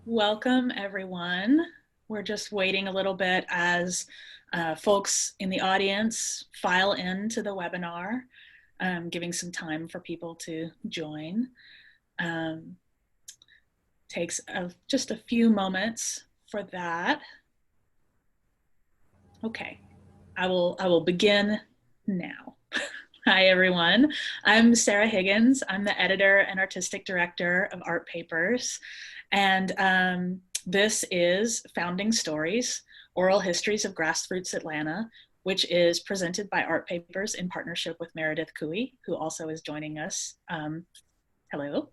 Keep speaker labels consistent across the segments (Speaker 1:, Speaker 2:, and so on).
Speaker 1: Welcome, everyone. We're just waiting a little bit as folks in the audience file into the webinar, giving some time for people to join. Takes just a few moments for that. Okay, I will begin now. Hi, everyone. I'm Sarah Higgins. I'm the editor and artistic director of Art Papers. And this is Founding Stories, Oral Histories of Grassroots Atlanta, which is presented by Art Papers in partnership with Meredith Cooey, who also is joining us. Hello.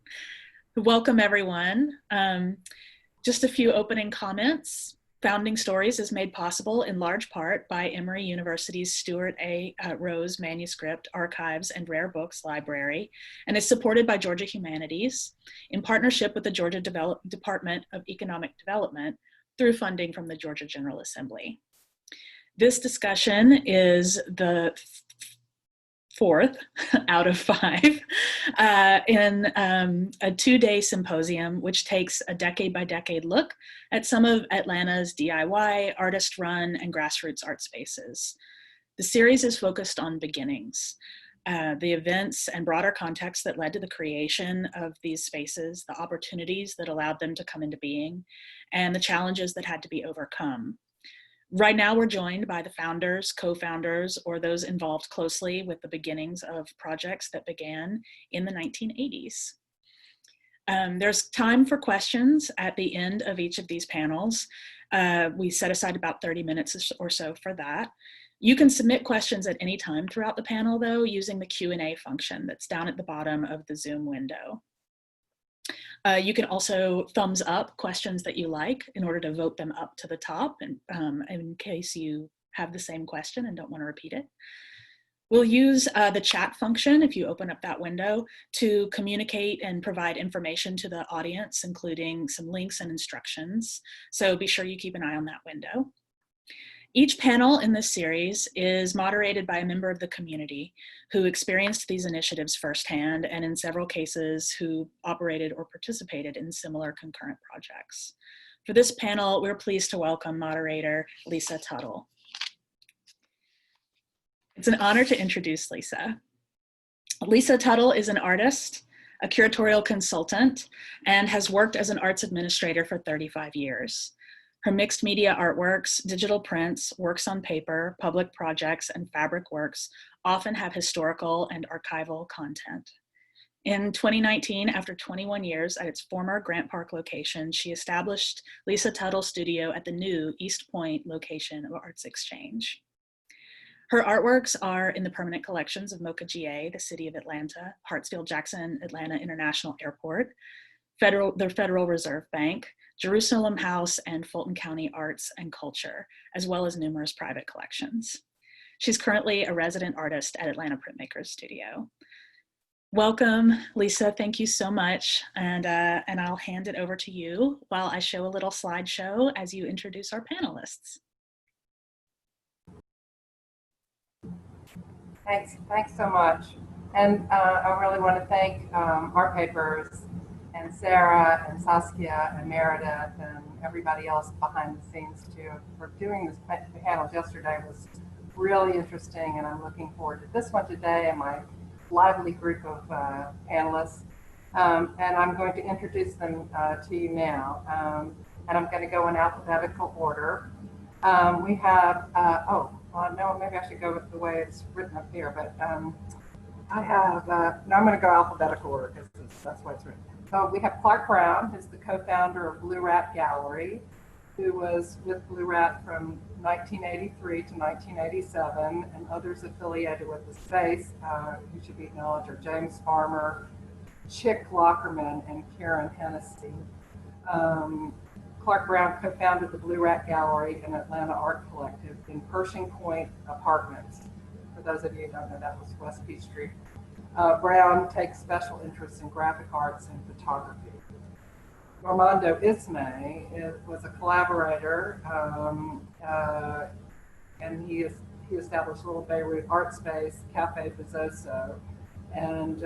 Speaker 1: Welcome, everyone. Just a few opening comments. Founding Stories is made possible in large part by Emory University's Stuart A. Rose Manuscript, Archives, and Rare Books Library, and is supported by Georgia Humanities in partnership with the Georgia Department of Economic Development through funding from the Georgia General Assembly. This discussion is the fourth out of five in a two-day symposium, which takes a decade-by-decade look at some of Atlanta's DIY, artist-run, and grassroots art spaces. The series is focused on beginnings, the events and broader context that led to the creation of these spaces, the opportunities that allowed them to come into being, and the challenges that had to be overcome. Right now, we're joined by the founders, co-founders, or those involved closely with the beginnings of projects that began in the 1980s. There's time for questions at the end of each of these panels. We set aside about 30 minutes or so for that. You can submit questions at any time throughout the panel, though, using the Q&A function that's down at the bottom of the Zoom window. You can also thumbs up questions that you like in order to vote them up to the top, and in case you have the same question and don't want to repeat it. We'll use the chat function, if you open up that window, to communicate and provide information to the audience, including some links and instructions. So be sure you keep an eye on that window. Each panel in this series is moderated by a member of the community who experienced these initiatives firsthand, and in several cases who operated or participated in similar concurrent projects. For this panel, we're pleased to welcome moderator Lisa Tuttle. It's an honor to introduce Lisa. Lisa Tuttle is an artist, a curatorial consultant, and has worked as an arts administrator for 35 years. Her mixed media artworks, digital prints, works on paper, public projects, and fabric works often have historical and archival content. In 2019, after 21 years at its former Grant Park location, she established Lisa Tuttle Studio at the new East Point location of Arts Exchange. Her artworks are in the permanent collections of MoCA GA, the City of Atlanta, Hartsfield-Jackson Atlanta International Airport, the Federal Reserve Bank, Jerusalem House, and Fulton County Arts and Culture, as well as numerous private collections. She's currently a resident artist at Atlanta Printmakers Studio. Welcome, Lisa. Thank you so much. And I'll hand it over to you while I show a little slideshow as you introduce our panelists.
Speaker 2: Thanks so much. And I really want to thank Art Papers and Sarah and Saskia and Meredith and everybody else behind the scenes too for doing this panel yesterday. It was really interesting, and I'm looking forward to this one today and my lively group of panelists. And I'm going to introduce them to you now. And I'm going to go in alphabetical order. We have, no, maybe I should go with the way it's written up here, but I have, no, I'm going to go alphabetical order because that's why it's written. So we have Clark Brown, who's the co-founder of Blue Rat Gallery, who was with Blue Rat from 1983 to 1987, and others affiliated with the space who should be acknowledged are James Farmer, Chick Lockerman, and Karen Hennessy. Clark Brown co-founded the Blue Rat Gallery and Atlanta Art Collective in Pershing Point Apartments. For those of you who don't know, that was West Peachtree. Brown takes special interest in graphic arts and photography. Normando Ismay was a collaborator, and he established a little Beirut art space, Café Bizzoso, and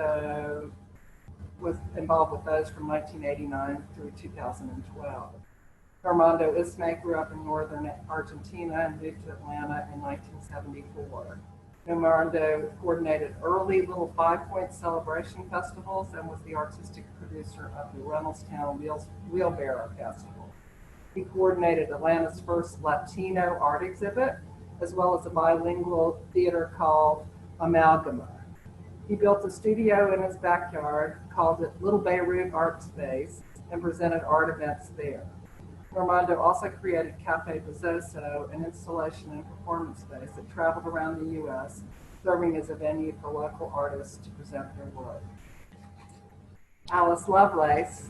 Speaker 2: was involved with those from 1989 through 2012. Normando Ismay grew up in northern Argentina and moved to Atlanta in 1974. Normando coordinated early little 5-point celebration festivals and was the artistic producer of the Reynoldstown Wheelbarrow Festival. He coordinated Atlanta's first Latino art exhibit, as well as a bilingual theater called Amalgama. He built a studio in his backyard, called it Little Beirut Art Space, and presented art events there. Normando also created Café Bizzoso, an installation and performance space that traveled around the U.S., serving as a venue for local artists to present their work. Alice Lovelace,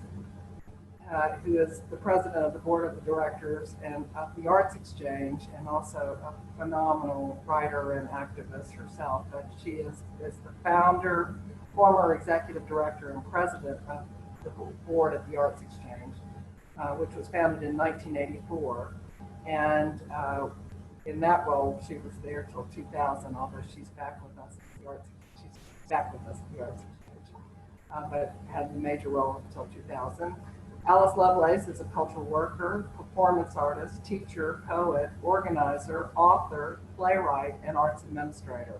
Speaker 2: who is the president of the board of directors and of the Arts Exchange, and also a phenomenal writer and activist herself. But she is the founder, former executive director, and president of the board of the Arts Exchange, which was founded in 1984. And in that role, she was there till 2000, although she's back with us at the Arts Exchange, but had a major role until 2000. Alice Lovelace is a cultural worker, performance artist, teacher, poet, organizer, author, playwright, and arts administrator.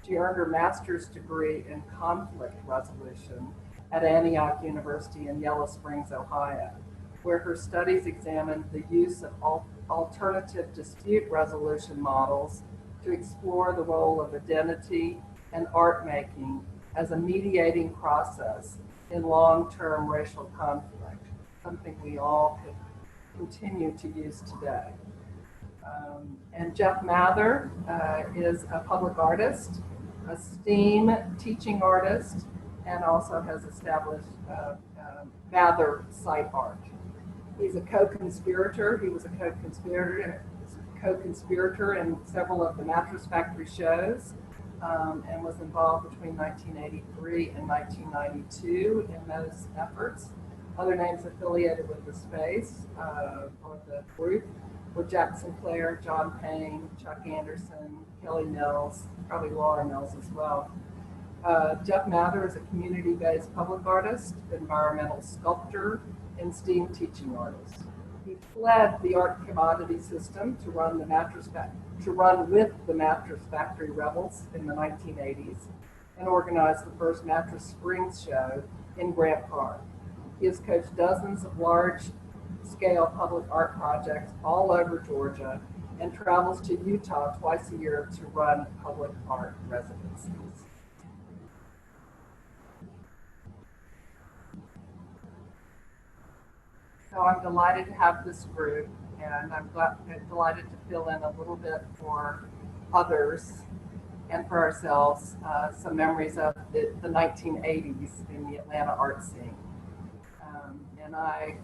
Speaker 2: She earned her master's degree in conflict resolution at Antioch University in Yellow Springs, Ohio, where her studies examined the use of alternative dispute resolution models to explore the role of identity and art making as a mediating process in long-term racial conflict, something we all could continue to use today. And Jeff Mather is a public artist, a STEAM teaching artist, and also has established Mather Site Art. He's a co-conspirator. He was a co-conspirator in several of the Mattress Factory shows, and was involved between 1983 and 1992 in those efforts. Other names affiliated with the space or the group were Jack Sinclair, John Payne, Chuck Anderson, Kelly Mills, probably Laura Mills as well. Jeff Mather is a community-based public artist, environmental sculptor, and STEAM teaching artist. He fled the art commodity system to run with the Mattress Factory rebels in the 1980s and organized the first Mattress Springs show in Grant Park. He has coached dozens of large-scale public art projects all over Georgia and travels to Utah twice a year to run public art residencies. So I'm delighted to have this group, and I'm delighted to fill in a little bit for others and for ourselves some memories of the 1980s in the Atlanta art scene. And I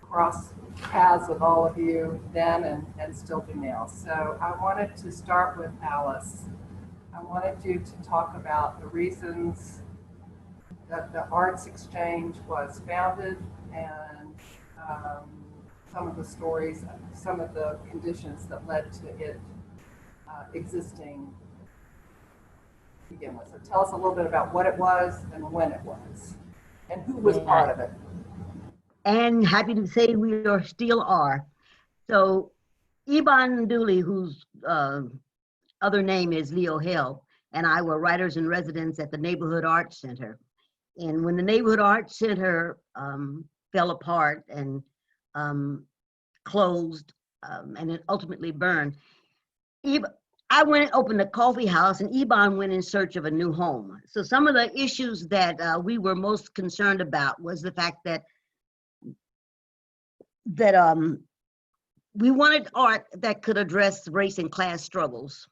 Speaker 2: crossed paths with all of you then and still do now. So I wanted to start with Alice. I wanted you to talk about the reasons that the Arts Exchange was founded and some of the stories, some of the conditions that led to it existing to begin with. So tell us a little bit about what it was and when it was, and who was part of it.
Speaker 3: And happy to say we still are. So Iban Dooley, whose other name is Leo Hill, and I were writers in residence at the Neighborhood Arts Center. And when the Neighborhood Arts Center fell apart and closed and it ultimately burned, I went and opened a coffee house, and Iban went in search of a new home. So some of the issues that we were most concerned about was the fact that we wanted art that could address race and class struggles,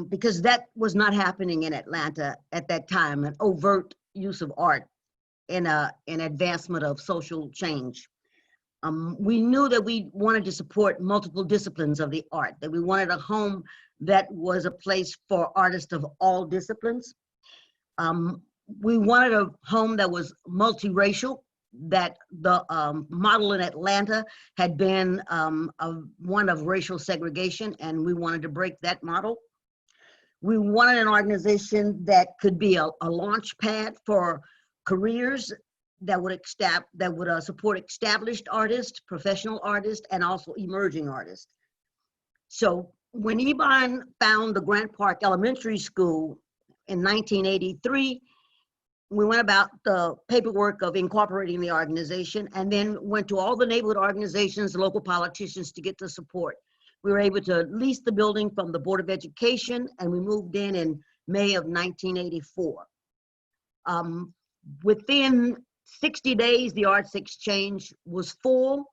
Speaker 3: because that was not happening in Atlanta at that time, an overt use of art in advancement of social change. We knew that we wanted to support multiple disciplines of the art, that we wanted a home that was a place for artists of all disciplines. We wanted a home that was multiracial, that the model in Atlanta had been one of racial segregation, and we wanted to break that model. We wanted an organization that could be a launch pad for careers that would support established artists, professional artists, and also emerging artists. So when Ebon found the Grant Park Elementary School in 1983, we went about the paperwork of incorporating the organization, and then went to all the neighborhood organizations, local politicians to get the support. We were able to lease the building from the Board of Education, and we moved in May of 1984. Within 60 days, the Arts Exchange was full,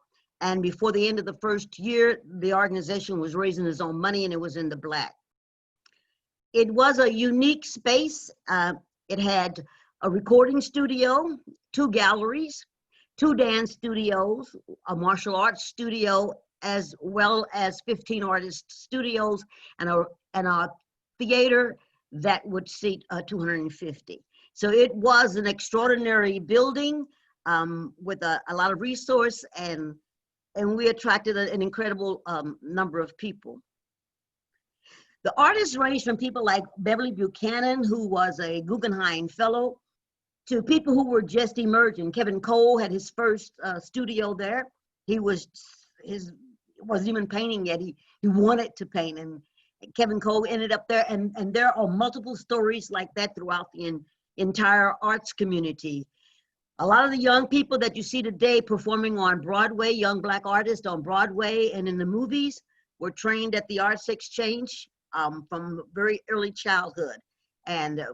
Speaker 3: and before the end of the first year, the organization was raising its own money, and it was in the black. It was a unique space. It had a recording studio, 2 galleries, 2 dance studios, a martial arts studio, as well as 15 artist studios, and a theater that would seat 250. So it was an extraordinary building with a lot of resource, and we attracted an incredible number of people. The artists ranged from people like Beverly Buchanan, who was a Guggenheim Fellow, to people who were just emerging. Kevin Cole had his first studio there. He wasn't even painting yet. He wanted to paint, and Kevin Cole ended up there. And there are multiple stories like that throughout the entire arts community. A lot of the young people that you see today performing on Broadway, young Black artists on Broadway and in the movies, were trained at the Arts Exchange from very early childhood, and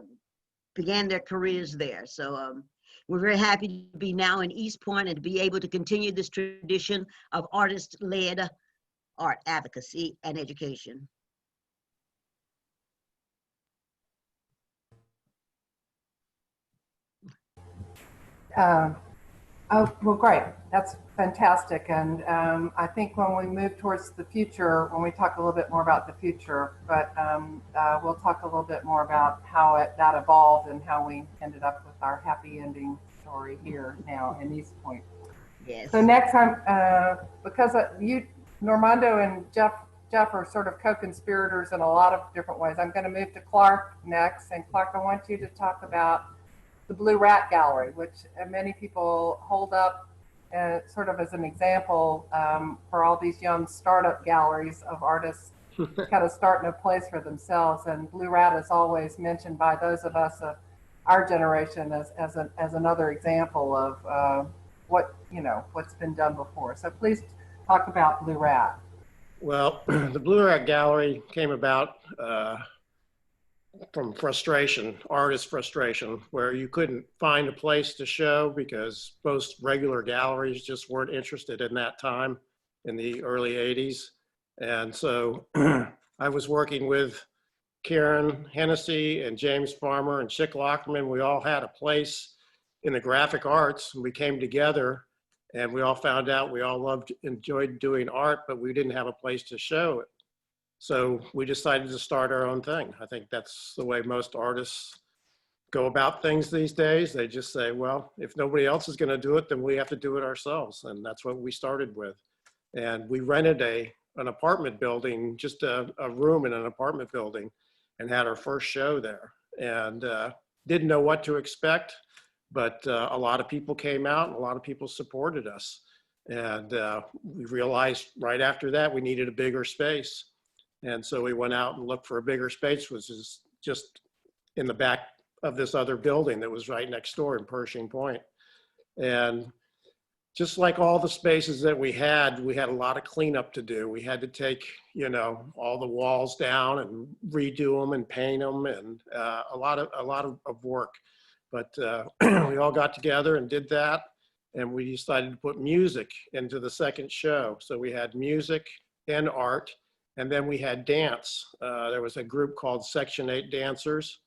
Speaker 3: began their careers there. So we're very happy to be now in East Point and to be able to continue this tradition of artist-led art advocacy and education.
Speaker 2: Oh, well, great. That's fantastic. And I think when we move towards the future, when we talk a little bit more about the future, but we'll talk a little bit more about how that evolved and how we ended up with our happy ending story here now in East Point.
Speaker 3: Yes.
Speaker 2: So next time, because you, Normando and Jeff are sort of co-conspirators in a lot of different ways, I'm going to move to Clark next. And Clark, I want you to talk about the Blue Rat Gallery, which many people hold up sort of as an example for all these young startup galleries of artists kind of starting a place for themselves. And Blue Rat is always mentioned by those of us of our generation as another example of what's been done before. So please talk about Blue Rat.
Speaker 4: Well, the Blue Rat Gallery came about from frustration, artist frustration, where you couldn't find a place to show because most regular galleries just weren't interested in that time in the early 80s. And so I was working with Karen Hennessy and James Farmer and Chick Lockerman. We all had a place in the graphic arts, and we came together and we all found out we all enjoyed doing art, but we didn't have a place to show it. So we decided to start our own thing. I think that's the way most artists go about things these days. They just say, well, if nobody else is going to do it, then we have to do it ourselves. And that's what we started with. And we rented an apartment building, just a room in an apartment building, and had our first show there. And didn't know what to expect, but a lot of people came out and a lot of people supported us. And we realized right after that we needed a bigger space. And so we went out and looked for a bigger space, which is just in the back of this other building that was right next door in Pershing Point. And just like all the spaces that we had a lot of cleanup to do. We had to take, all the walls down and redo them and paint them, and a lot of work. But we all got together and did that. And we decided to put music into the second show. So we had music and art. And then we had dance. There was a group called Section 8 Dancers,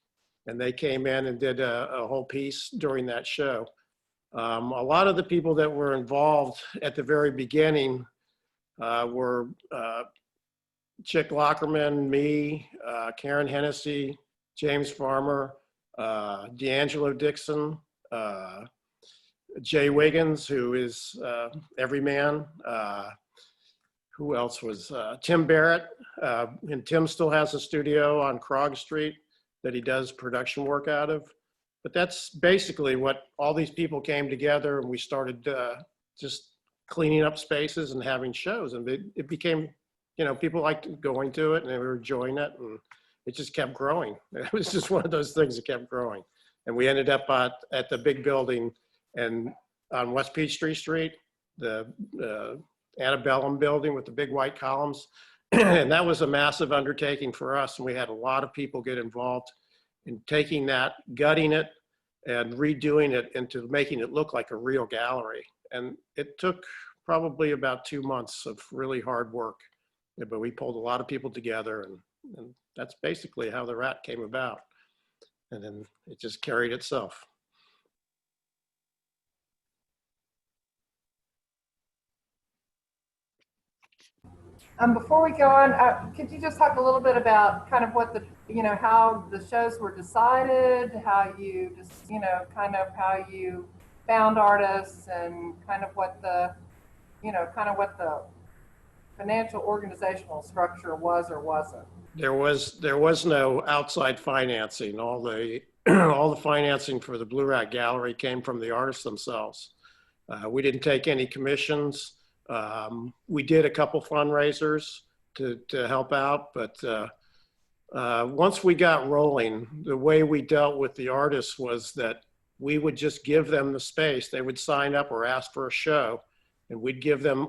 Speaker 4: and they came in and did a whole piece during that show. A lot of the people that were involved at the very beginning were Chick Lockerman, me, Karen Hennessy, James Farmer, D'Angelo Dixon, Jay Wiggins, who is Everyman. Who else was Tim Barrett? And Tim still has a studio on Krog Street that he does production work out of. But that's basically what all these people came together, and we started just cleaning up spaces and having shows, and it became, you know, people liked going to it and they were enjoying it, and it just kept growing. It was just one of those things that kept growing. And we ended up at the big building and on West Peachtree Street, the Antebellum building with the big white columns. And that was a massive undertaking for us. And we had a lot of people get involved in taking that, gutting it, and redoing it into making it look like a real gallery. And it took probably about 2 months of really hard work. But we pulled a lot of people together, and that's basically how the Rat came about. And then it just carried itself.
Speaker 2: Before we go on, could you just talk a little bit about kind of what the, you know, how the shows were decided, how you just, you know, kind of how you found artists, and kind of what the, you know, kind of what the financial organizational structure was or wasn't?
Speaker 4: There was no outside financing. All the all the financing for the Blue Rat Gallery came from the artists themselves. We didn't take any commissions. We did a couple fundraisers to help out, but once we got rolling, the way we dealt with the artists was that we would just give them the space. They would sign up or ask for a show, and we'd give them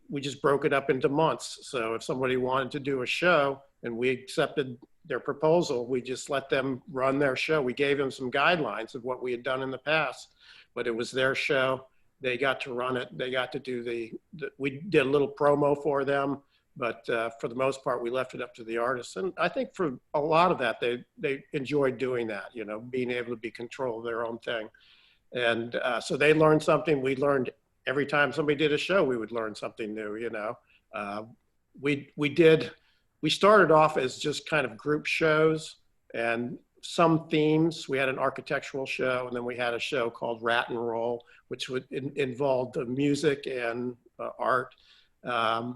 Speaker 4: we just broke it up into months. So if somebody wanted to do a show and we accepted their proposal, we just let them run their show. We gave them some guidelines of what we had done in the past, but it was their show. They got to run it. They got to do we did a little promo for them, but for the most part, we left it up to the artists. And I think for a lot of that, they enjoyed doing that, you know, being able to be control of their own thing. And so they learned something. We learned every time somebody did a show, we would learn something new, you know. We started off as just kind of group shows and some themes. We had an architectural show, and then we had a show called Rat and Roll, which would involve music and art. And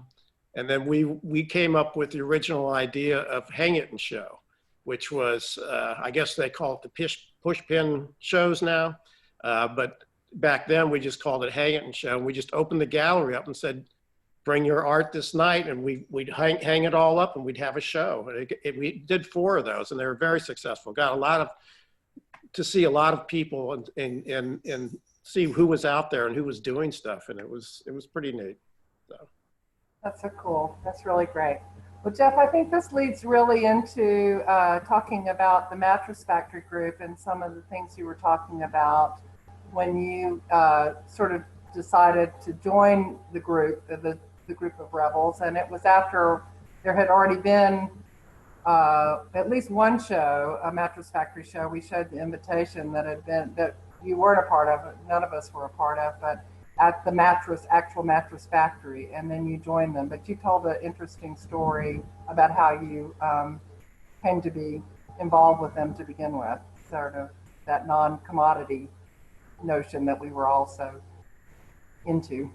Speaker 4: then we came up with the original idea of Hang It and Show, which was, I guess they call it the push pin shows now. But back then we just called it Hang It and Show. And we just opened the gallery up and said, bring your art this night, and we'd hang it all up and we'd have a show. And we did 4 of those, and they were very successful. Got to see a lot of people and see who was out there and who was doing stuff. And it was pretty neat. So.
Speaker 2: That's so cool. That's really great. Well, Jeff, I think this leads really into talking about the Mattress Factory group and some of the things you were talking about when you sort of decided to join the group, the group of rebels. And it was after there had already been at least one show, a Mattress Factory show. We showed the invitation that you weren't a part of, none of us were a part of, but at the actual Mattress Factory, and then you joined them. But you told an interesting story about how you came to be involved with them to begin with, sort of that non-commodity notion that we were also into.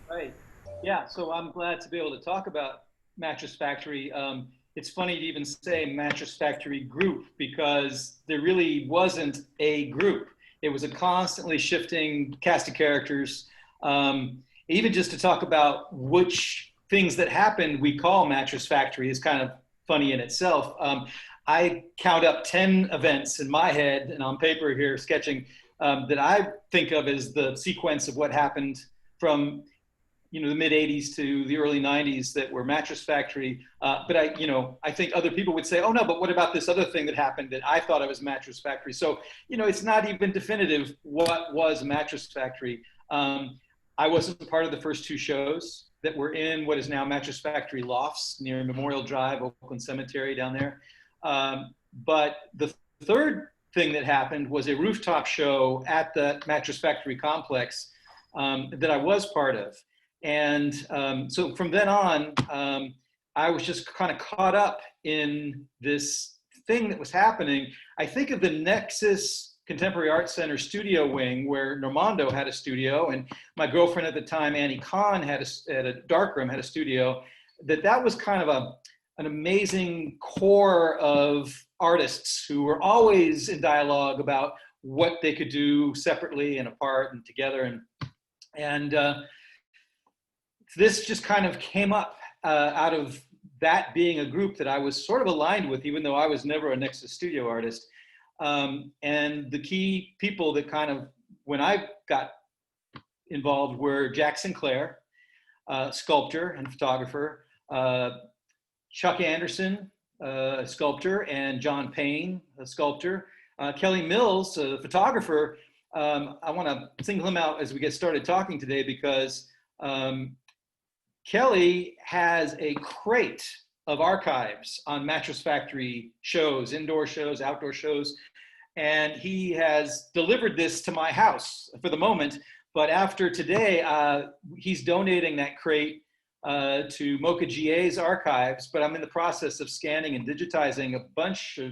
Speaker 5: Right. Yeah, so I'm glad to be able to talk about Mattress Factory. It's funny to even say Mattress Factory group, because there really wasn't a group. It was a constantly shifting cast of characters. Even just to talk about which things that happened we call Mattress Factory is kind of funny in itself. I count up 10 events in my head and on paper here sketching that I think of as the sequence of what happened from the mid 80s to the early 90s that were Mattress Factory. But I think other people would say, oh no, but what about this other thing that happened that I thought it was Mattress Factory? So, it's not even definitive what was Mattress Factory. I wasn't part of the first 2 shows that were in what is now Mattress Factory Lofts near Memorial Drive, Oakland Cemetery down there. But the third thing that happened was a rooftop show at the Mattress Factory complex that I was part of. And so from then on, I was just kind of caught up in this thing that was happening. I think of the Nexus Contemporary Art Center studio wing where Normando had a studio, and my girlfriend at the time, Annie Kahn, had a darkroom, had a studio. That was kind of an amazing core of artists who were always in dialogue about what they could do separately and apart and together. And this just kind of came up out of that being a group that I was sort of aligned with, even though I was never a Nexus studio artist. And the key people that kind of, when I got involved, were Jack Sinclair, sculptor and photographer, Chuck Anderson, a sculptor, and John Payne, a sculptor. Kelly Mills, a photographer. I want to single him out as we get started talking today, because Kelly has a crate of archives on Mattress Factory shows, indoor shows, outdoor shows, and he has delivered this to my house for the moment. But after today, he's donating that crate to Mocha GA's archives, but I'm in the process of scanning and digitizing a bunch of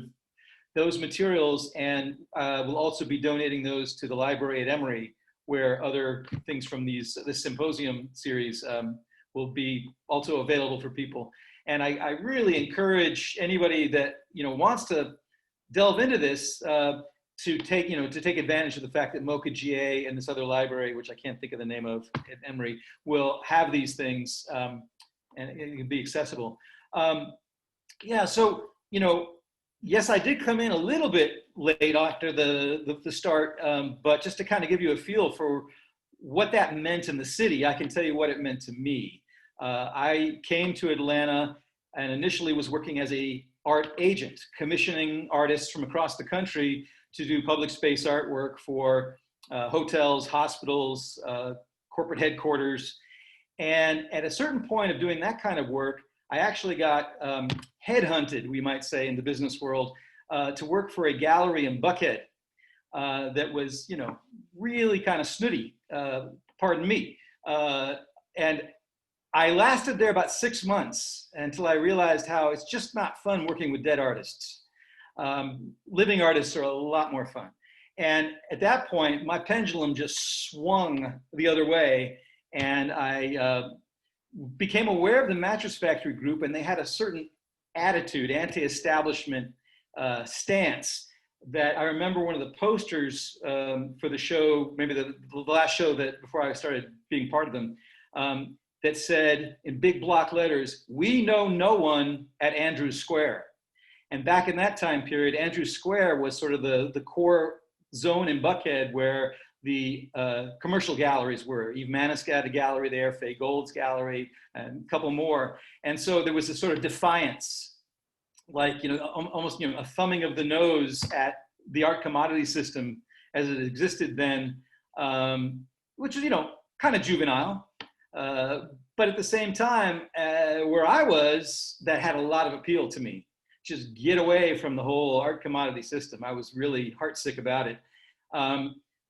Speaker 5: those materials, and we'll also be donating those to the library at Emory, where other things from this symposium series will be also available for people. And I really encourage anybody that wants to delve into this to take advantage of the fact that Mocha GA and this other library, which I can't think of the name of at Emory, will have these things and it can be accessible. Yeah, so yes, I did come in a little bit late after the start, but just to kind of give you a feel for what that meant in the city, I can tell you what it meant to me. I came to Atlanta and initially was working as a art agent, commissioning artists from across the country to do public space artwork for hotels, hospitals, corporate headquarters. And at a certain point of doing that kind of work, I actually got headhunted, we might say, in the business world to work for a gallery in Buckhead that was, really kind of snooty, pardon me. And I lasted there about 6 months until I realized how it's just not fun working with dead artists. Living artists are a lot more fun. And at that point, my pendulum just swung the other way, and I became aware of the Mattress Factory group, and they had a certain attitude, anti-establishment stance, that I remember one of the posters for the show, maybe the last show that before I started being part of them, that said in big block letters, "We know no one at Andrews Square." And back in that time period, Andrews Square was sort of the core zone in Buckhead where the commercial galleries were. Eve Manis had a gallery there, Faye Gold's gallery, and a couple more. And so there was a sort of defiance, like, almost, a thumbing of the nose at the art commodity system as it existed then, which was, kind of juvenile. But at the same time, where I was, that had a lot of appeal to me. Just get away from the whole art commodity system. I was really heartsick about it.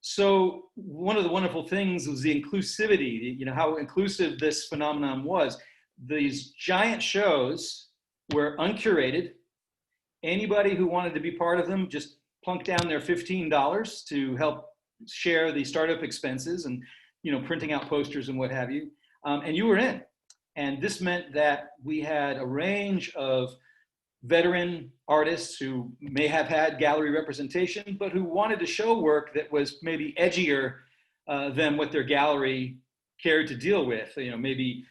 Speaker 5: So one of the wonderful things was the inclusivity, how inclusive this phenomenon was. These giant shows were uncurated. Anybody who wanted to be part of them just plunked down their $15 to help share the startup expenses and, printing out posters and what have you. And you were in. And this meant that we had a range of veteran artists who may have had gallery representation, but who wanted to show work that was maybe edgier than what their gallery cared to deal with, maybe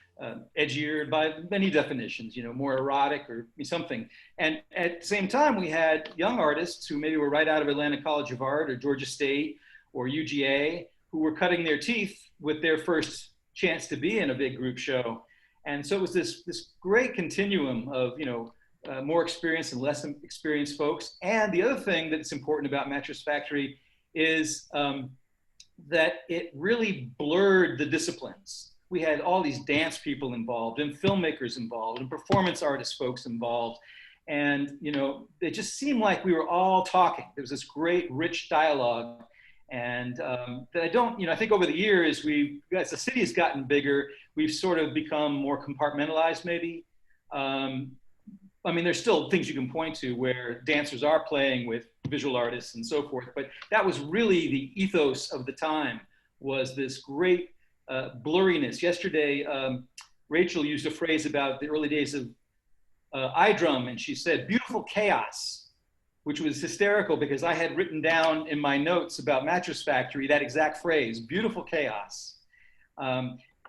Speaker 5: edgier by many definitions, more erotic or something. And at the same time, we had young artists who maybe were right out of Atlanta College of Art or Georgia State or UGA, who were cutting their teeth with their first chance to be in a big group show. And so it was this great continuum of, more experienced and less experienced folks. And the other thing that's important about Mattress Factory is that it really blurred the disciplines. We had all these dance people involved and filmmakers involved and performance artist folks involved. And, it just seemed like we were all talking. There was this great, rich dialogue. And that I think over the years, as the city has gotten bigger, we've sort of become more compartmentalized maybe. There's still things you can point to where dancers are playing with visual artists and so forth, but that was really the ethos of the time, was this great blurriness. Yesterday, Rachel used a phrase about the early days of iDrum, and she said, beautiful chaos. which was hysterical because I had written down in my notes about Mattress Factory that exact phrase, beautiful chaos.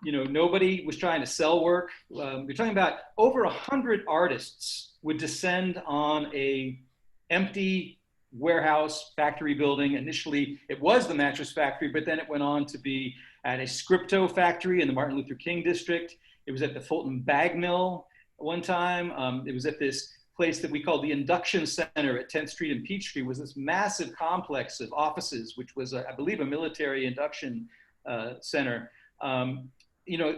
Speaker 5: You know, nobody was trying to sell work. We're talking about over 100 artists would descend on a empty warehouse factory building. Initially, it was the Mattress Factory, but then it went on to be at a Scripto factory in the Martin Luther King district. It was at the Fulton Bag Mill one time. It was at this place that we called the Induction Center at 10th Street and Peachtree. Was this massive complex of offices, which was, I believe, a military induction center. You know,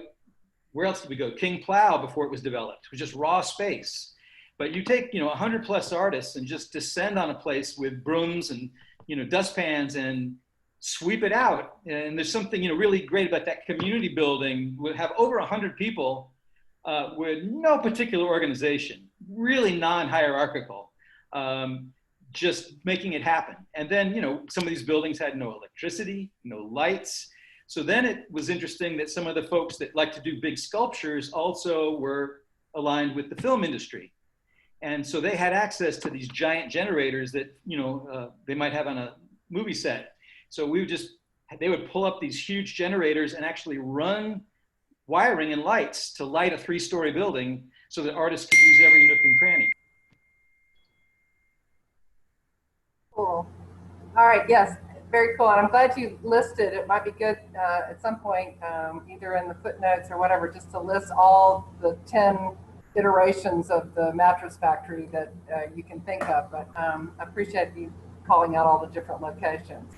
Speaker 5: where else did we go? King Plow before it was developed. It was just raw space. But you take, you know, 100 plus artists and just descend on a place with brooms and, you know, dustpans and sweep it out. And there's something, you know, really great about that community building. Would have over 100 people with no particular organization, really non-hierarchical, just making it happen. And then, you know, some of these buildings had no electricity, no lights. So then it was interesting that some of the folks that like to do big sculptures also were aligned with the film industry. And so they had access to these giant generators that, you know, they might have on a movie set. So they would pull up these huge generators and actually run wiring and lights to light a 3-story building so that artists could use every nook and cranny.
Speaker 2: Cool. All right, yes, very cool. And I'm glad you listed, it might be good at some point, either in the footnotes or whatever, just to list all the 10 iterations of the Mattress Factory that you can think of. But I appreciate you calling out all the different locations.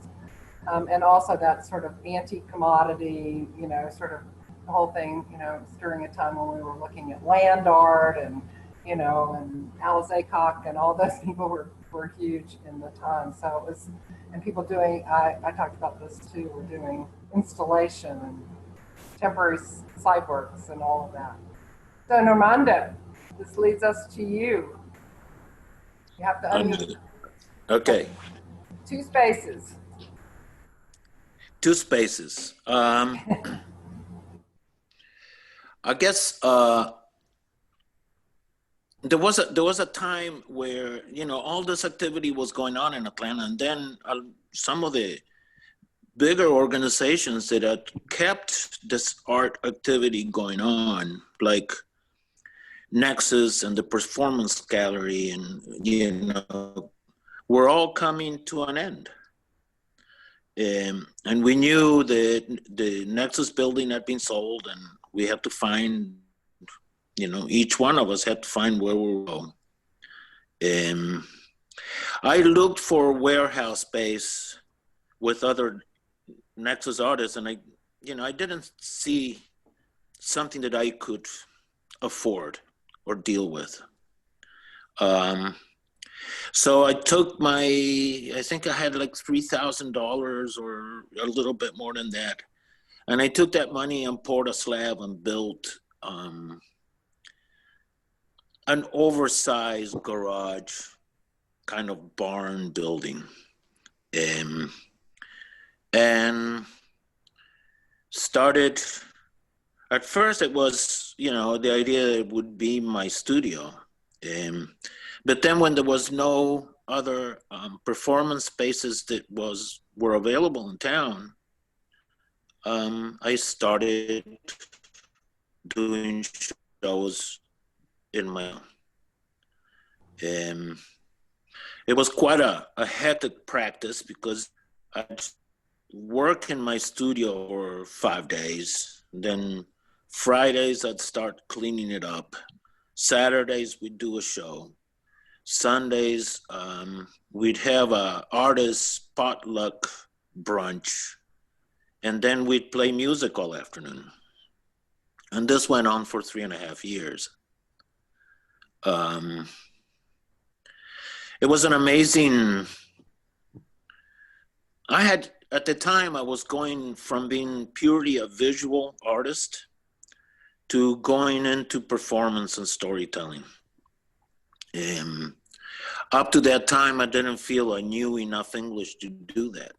Speaker 2: And also that sort of anti-commodity, you know, sort of the whole thing, you know, during a time when we were looking at land art and, you know, and Alice Aycock and all those people were huge in the time. So it was, and people doing, I talked about this too, we're doing installation and temporary site works and all of that. So Normando, this leads us to you. You have to unmute.
Speaker 6: Okay.
Speaker 2: 2 spaces.
Speaker 6: 2 spaces. I guess there was a time where, you know, all this activity was going on in Atlanta, and then some of the bigger organizations that had kept this art activity going on, like Nexus and the Performance Gallery, and, you know, were all coming to an end. And we knew that the Nexus building had been sold, and we had to find, you know, each one of us had to find where we were going. I looked for warehouse space with other Nexus artists, and I didn't see something that I could afford or deal with. So I took I think I had like $3,000 or a little bit more than that. And I took that money and poured a slab and built an oversized garage, kind of barn building. And started, at first it was, you know, the idea it would be my studio. But then when there was no other performance spaces that were available in town, I started doing shows in my own. It was quite a hectic practice because I'd work in my studio for 5 days. Then Fridays, I'd start cleaning it up. Saturdays, we'd do a show. Sundays, we'd have a artist potluck brunch, and then we'd play music all afternoon. And this went on for 3.5 years. It was an amazing, at the time, I was going from being purely a visual artist to going into performance and storytelling. Up to that time, I didn't feel I knew enough English to do that.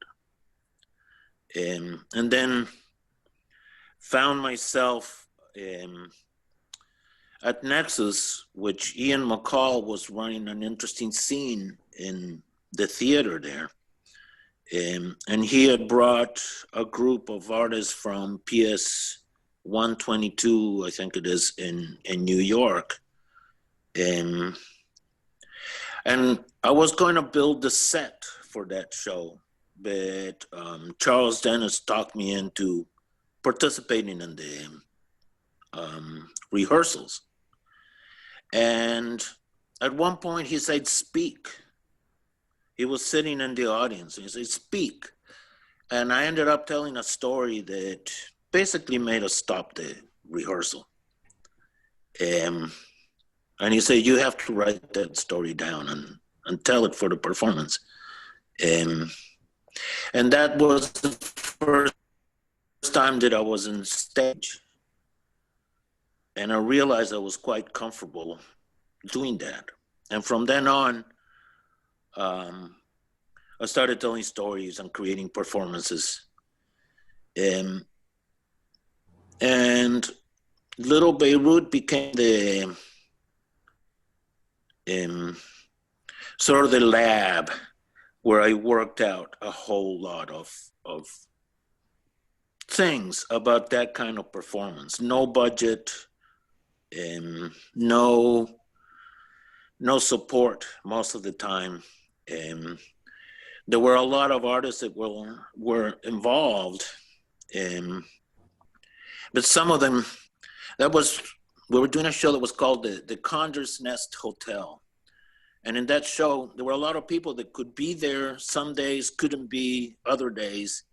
Speaker 6: And then found myself at Nexus, which Ian McCall was running an interesting scene in the theater there. And he had brought a group of artists from PS 122, I think it is, in New York. And I was going to build the set for that show, but Charles Dennis talked me into participating in the rehearsals. And at one point he said, speak. He was sitting in the audience and he said, speak. And I ended up telling a story that basically made us stop the rehearsal. And he said, you have to write that story down and tell it for the performance. And that was the first time that I was on stage. And I realized I was quite comfortable doing that. And from then on, I started telling stories and creating performances. And Little Beirut became the sort of the lab where I worked out a whole lot of things about that kind of performance. No budget, no support most of the time. There were a lot of artists that were involved, but some of them, we were doing a show that was called the Condor's Nest Hotel. And in that show, there were a lot of people that could be there some days, couldn't be other days.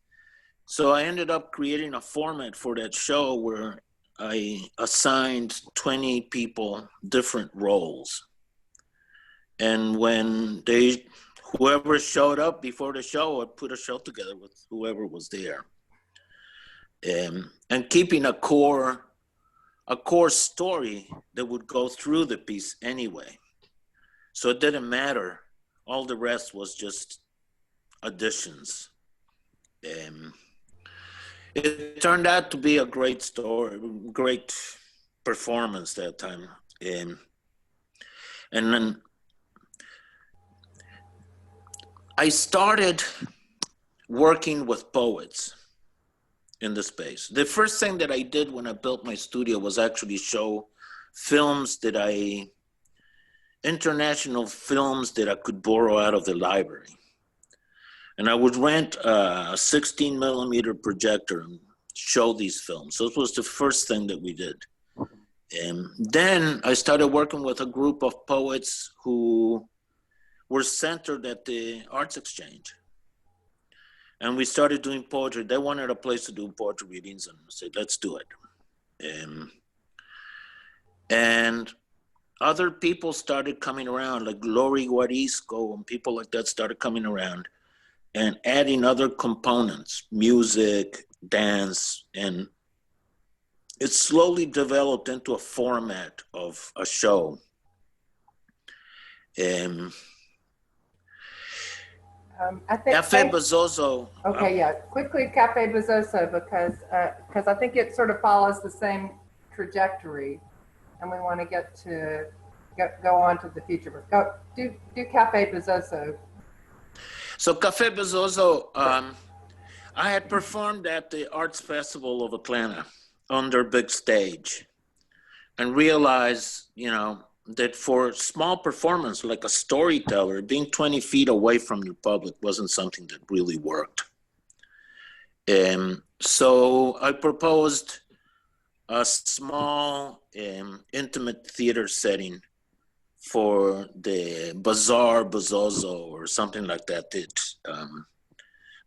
Speaker 6: So I ended up creating a format for that show where I assigned 20 people different roles. And when whoever showed up before the show, I put a show together with whoever was there. And keeping a core story that would go through the piece anyway. So it didn't matter. All the rest was just additions. It turned out to be a great story, great performance that time. And then I started working with poets in the space. The first thing that I did when I built my studio was actually show films international films that I could borrow out of the library. And I would rent a 16 millimeter projector and show these films. So it was the first thing that we did. And then I started working with a group of poets who were centered at the Arts Exchange. And we started doing poetry. They wanted a place to do poetry readings and I said, let's do it. And other people started coming around, like Lori Guarisco and people like that started coming around and adding other components, music, dance, and it slowly developed into a format of a show.
Speaker 2: I think
Speaker 6: Café Bizzoso.
Speaker 2: Okay, yeah. Quickly, Café Bizzoso, because I think it sort of follows the same trajectory, and we want to go on to the future. But do Café Bizzoso.
Speaker 6: So Café Bizzoso, I had performed at the Arts Festival of Atlanta on their big stage, and realized, that for small performance, like a storyteller, being 20 feet away from the public wasn't something that really worked. So I proposed a small, intimate theater setting for the Bazaar Bizzoso or something like that.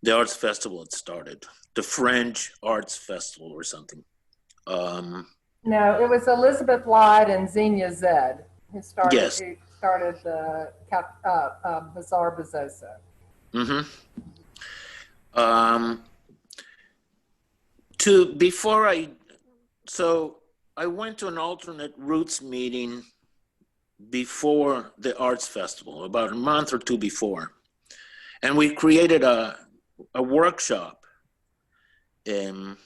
Speaker 6: The Arts Festival had started, the French Arts Festival or something.
Speaker 2: No, it was Elizabeth Lloyd and Xenia Zed who started,
Speaker 6: yes.
Speaker 2: who started the Bazaar Bizzoso.
Speaker 6: Mm-hmm. I went to an alternate roots meeting before the Arts Festival, about a month or two before. And we created a workshop to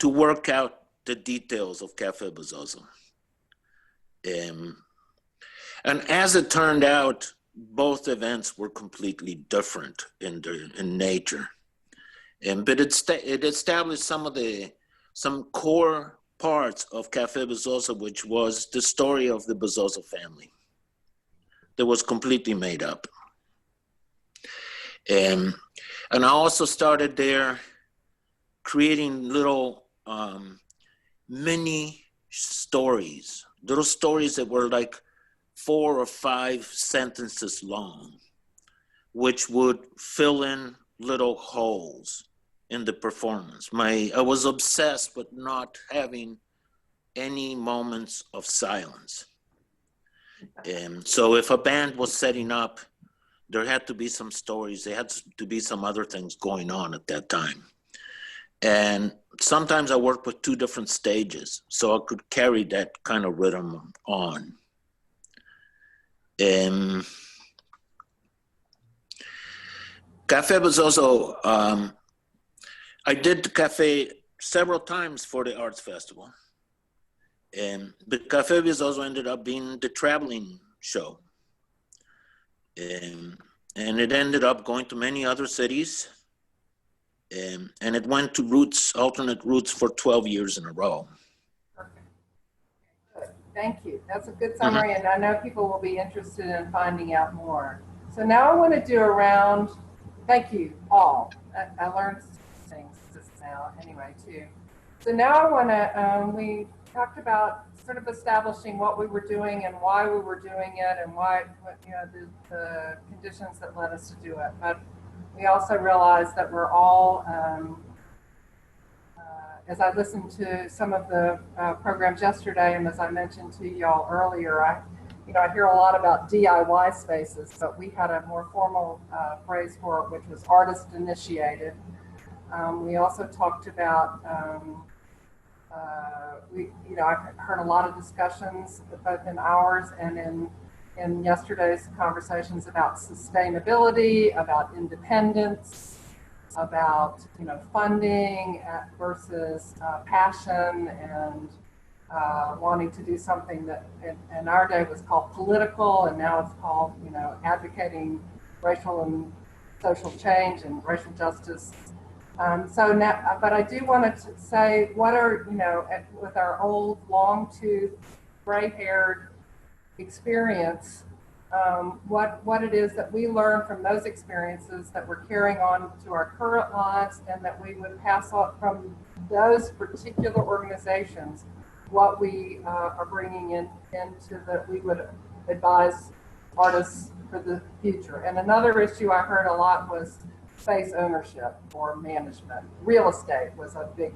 Speaker 6: work out the details of Café Bizzoso. And as it turned out, both events were completely different in nature. But it established some core parts of Café Bizzoso, which was the story of the Bizzoso family that was completely made up. And I also started there creating little mini stories, little stories that were like 4 or 5 sentences long, which would fill in little holes in the performance. I was obsessed with not having any moments of silence. And so if a band was setting up, there had to be some stories, there had to be some other things going on at that time. And sometimes I worked with 2 different stages, so I could carry that kind of rhythm on. Café Bizzoso, I did the Café several times for the Arts Festival. But Café Bizzoso ended up being the traveling show. And it ended up going to many other cities. And it went to alternate routes for 12 years in a row.
Speaker 2: Good. Thank you. That's a good summary, and I know people will be interested in finding out more. So now I want to do a round. Thank you all. I learned things just now anyway too. So now I want to, we talked about sort of establishing what we were doing and why we were doing it and the conditions that led us to do it. But we also realized that we're all, as I listened to some of the programs yesterday, and as I mentioned to y'all earlier, I hear a lot about DIY spaces, but we had a more formal phrase for it, which was artist initiated. We also talked about, I've heard a lot of discussions, both in ours and in yesterday's conversations about sustainability, about independence, about funding versus passion and wanting to do something that in our day was called political, and now it's called advocating racial and social change and racial justice. So now, but I do want to say, what are with our old long-toothed, gray-haired experience, what it is that we learned from those experiences that we're carrying on to our current lives, and that we would pass on from those particular organizations, what we are bringing into that we would advise artists for the future. And another issue I heard a lot was space ownership or management. Real estate was a big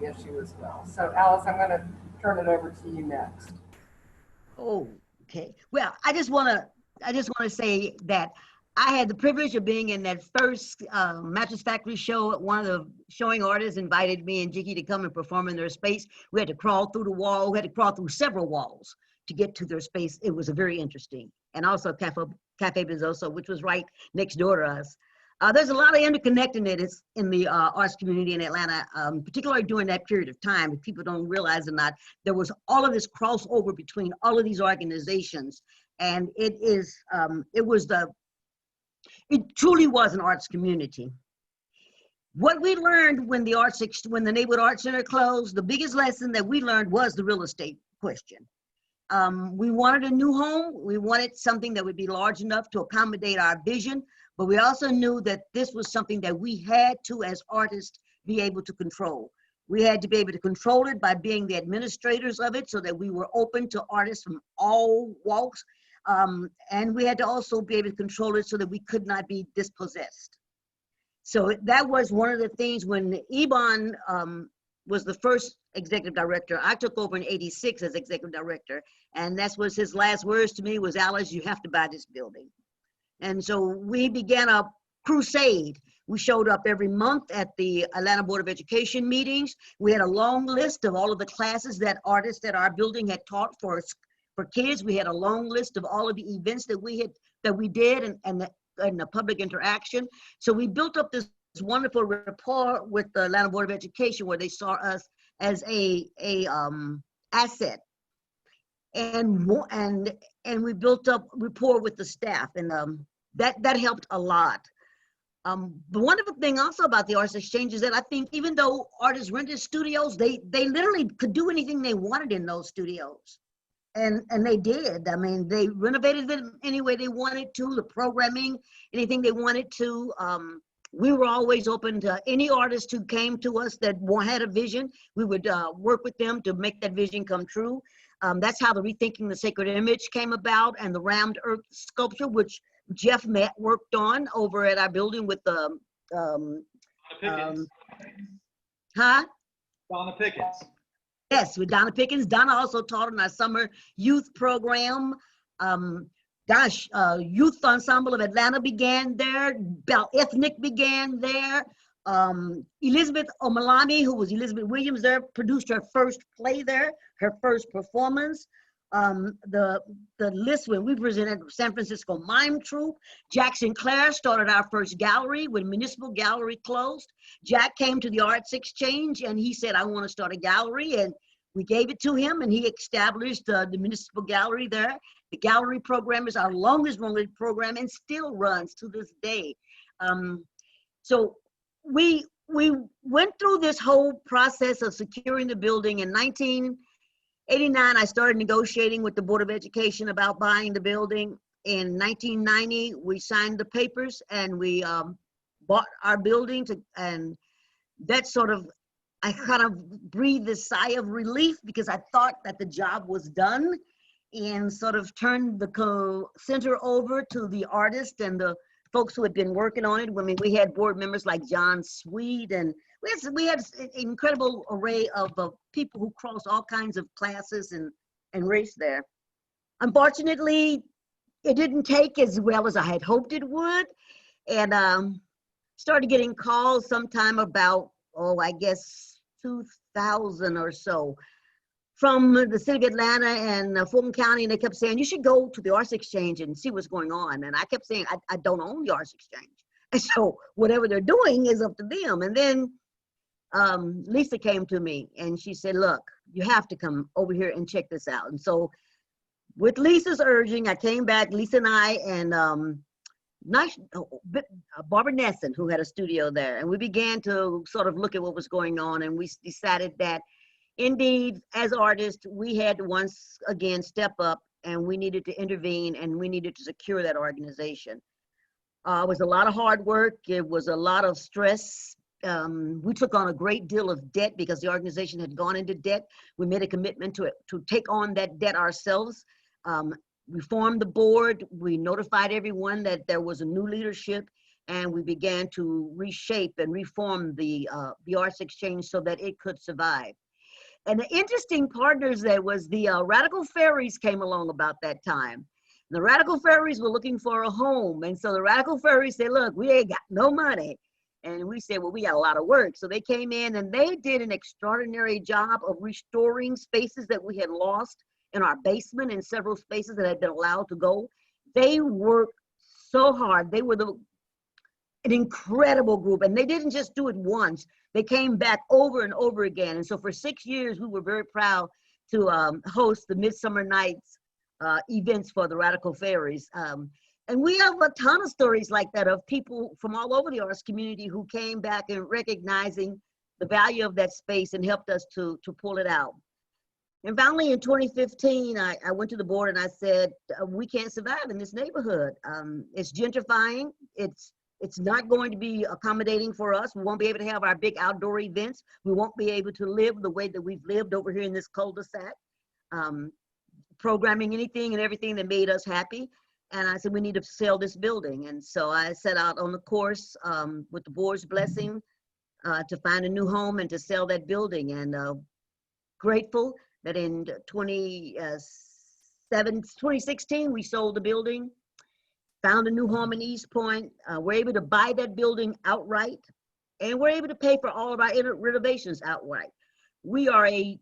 Speaker 2: issue as well. So Alice, I'm going to turn it over to you next.
Speaker 3: Oh, okay. Well, I just want to say that I had the privilege of being in that first Mattress Factory show. One of the showing artists invited me and Jiggy to come and perform in their space. We had to crawl through the wall. We had to crawl through several walls to get to their space. It was very interesting. And also Café Bizzoso, which was right next door to us. There's a lot of interconnectedness in the arts community in Atlanta, particularly during that period of time. If people don't realize or not, there was all of this crossover between all of these organizations, and it truly was an arts community. What we learned when the Neighborhood Arts Center closed, the biggest lesson that we learned was the real estate question. We wanted a new home. We wanted something that would be large enough to accommodate our vision. But we also knew that this was something that we had to, as artists, be able to control. We had to be able to control it by being the administrators of it, so that we were open to artists from all walks. And we had to also be able to control it so that we could not be dispossessed. So that was one of the things when Ebon was the first executive director. I took over in '86 as executive director. And that was his last words to me was, Alice, you have to buy this building. And so we began a crusade. We showed up every month at the Atlanta Board of Education meetings. We had a long list of all of the classes that artists at our building had taught for kids. We had a long list of all of the events that we did and the public interaction. So we built up this wonderful rapport with the Atlanta Board of Education, where they saw us as a asset. And and we built up rapport with the staff, and that helped a lot. The wonderful thing also about the Arts Exchange is that I think even though artists rented studios, they literally could do anything they wanted in those studios. And they did. I mean, they renovated it any way they wanted to, the programming, anything they wanted to. We were always open to any artist who came to us that had a vision. We would work with them to make that vision come true. That's how the Rethinking the Sacred Image came about, and the Rammed Earth sculpture, which Jeff worked on over at our building with the
Speaker 5: Donna Pickens. Donna Pickens.
Speaker 3: Yes, with Donna Pickens. Donna also taught in our summer youth program. Youth Ensemble of Atlanta began there. Bell Ethnic began there. Elizabeth Omalami, who was Elizabeth Williams there, produced her first play there, her first performance. The list when we presented San Francisco Mime Troupe. Jack Sinclair started our first gallery when Municipal Gallery closed. Jack came to the Arts Exchange and he said, I want to start a gallery, and we gave it to him, and he established the Municipal Gallery there. The gallery program is our longest running program and still runs to this day. So we went through this whole process of securing the building. In 1989, I started negotiating with the Board of Education about buying the building. In 1990, we signed the papers and we bought our building, and that sort of, I kind of breathed a sigh of relief because I thought that the job was done, and sort of turned the center over to the artists and the folks who had been working on it. I mean, we had board members like John Sweet, and we had an incredible array of people who crossed all kinds of classes and race there. Unfortunately, it didn't take as well as I had hoped it would, and started getting calls sometime about, I guess 2000 or so, from the city of Atlanta and Fulton County, and they kept saying, you should go to the Arts Exchange and see what's going on. And I kept saying, I don't own the Arts Exchange. And so whatever they're doing is up to them. And then Lisa came to me and she said, look, you have to come over here and check this out. And so with Lisa's urging, I came back, Lisa and I, and Barbara Nesson, who had a studio there. And we began to sort of look at what was going on. And we decided that indeed, as artists, we had to once again step up, and we needed to intervene, and we needed to secure that organization. It was a lot of hard work. It was a lot of stress. We took on a great deal of debt because the organization had gone into debt. We made a commitment to take on that debt ourselves. We formed the board. We notified everyone that there was a new leadership, and we began to reshape and reform the Arts Exchange so that it could survive. And the interesting partners there was the Radical Fairies came along about that time. The Radical Fairies were looking for a home. And so the Radical Fairies said, look, we ain't got no money. And we said, well, we got a lot of work. So they came in and they did an extraordinary job of restoring spaces that we had lost in our basement and several spaces that had been allowed to go. They worked so hard. They were an incredible group, and they didn't just do it once. They came back over and over again. And so for 6 years, we were very proud to host the Midsummer Nights events for the Radical Fairies. And we have a ton of stories like that of people from all over the arts community who came back and recognizing the value of that space and helped us to pull it out. And finally, in 2015, I went to the board and I said, we can't survive in this neighborhood. It's gentrifying. It's not going to be accommodating for us. We won't be able to have our big outdoor events. We won't be able to live the way that we've lived over here in this cul-de-sac, programming anything and everything that made us happy. And I said, we need to sell this building. And so I set out on the course with the board's blessing to find a new home and to sell that building. And grateful that in 2016, we sold the building. Found a new home in East Point. We're able to buy that building outright, and we're able to pay for all of our renovations outright. We are I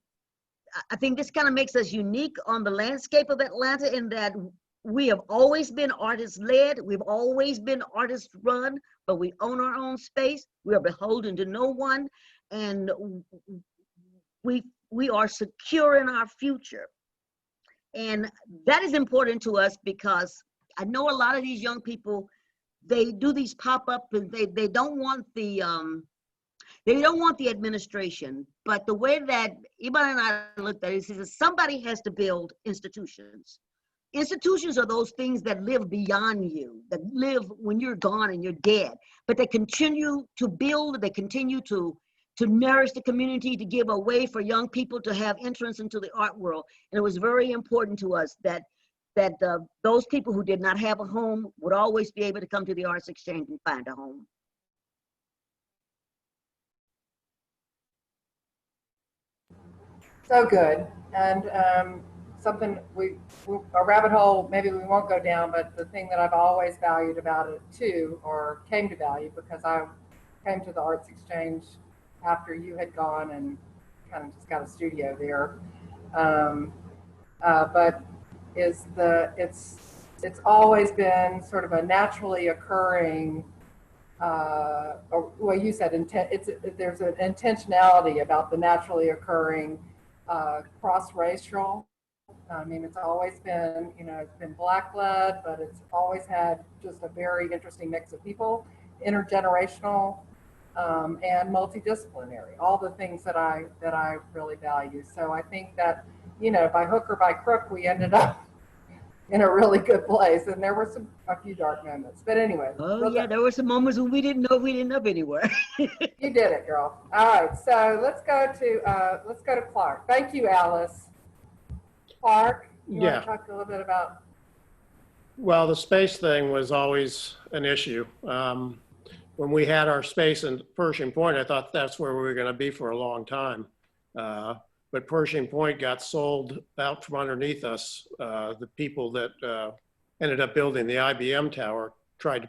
Speaker 3: think this kind of makes us unique on the landscape of Atlanta in that we have always been artist-led. We've always been artist-run, but we own our own space. We are beholden to no one, and we are secure in our future. And that is important to us because I know a lot of these young people, they do these pop-up and they don't want the administration. But the way that Iman and I looked at it is somebody has to build institutions. Institutions are those things that live beyond you, that live when you're gone and you're dead, but they continue to build, they continue to nourish the community, to give a way for young people to have entrance into the art world. And it was very important to us that those people who did not have a home would always be able to come to the Arts Exchange and find a home.
Speaker 2: So good. And something a rabbit hole maybe we won't go down, but the thing that I've always valued about it too, or came to value because I came to the Arts Exchange after you had gone and kind of just got a studio there. But it's always been sort of a naturally occurring, or well, you said there's an intentionality about the naturally occurring cross-racial. I mean, it's always been, it's been Black-led, but it's always had just a very interesting mix of people, intergenerational, and multidisciplinary, all the things that I really value. So I think that, by hook or by crook, we ended up in a really good place. And there were a few dark moments, but anyway.
Speaker 3: Oh yeah, there were some moments when we didn't know we didn't up anywhere.
Speaker 2: You did it, girl. All right, so let's go to Clark. Thank you, Alice. Clark, you want to talk a little bit about?
Speaker 4: Well, the space thing was always an issue. When we had our space in Pershing Point, I thought that's where we were going to be for a long time. But Pershing Point got sold out from underneath us. The people that ended up building the IBM tower tried to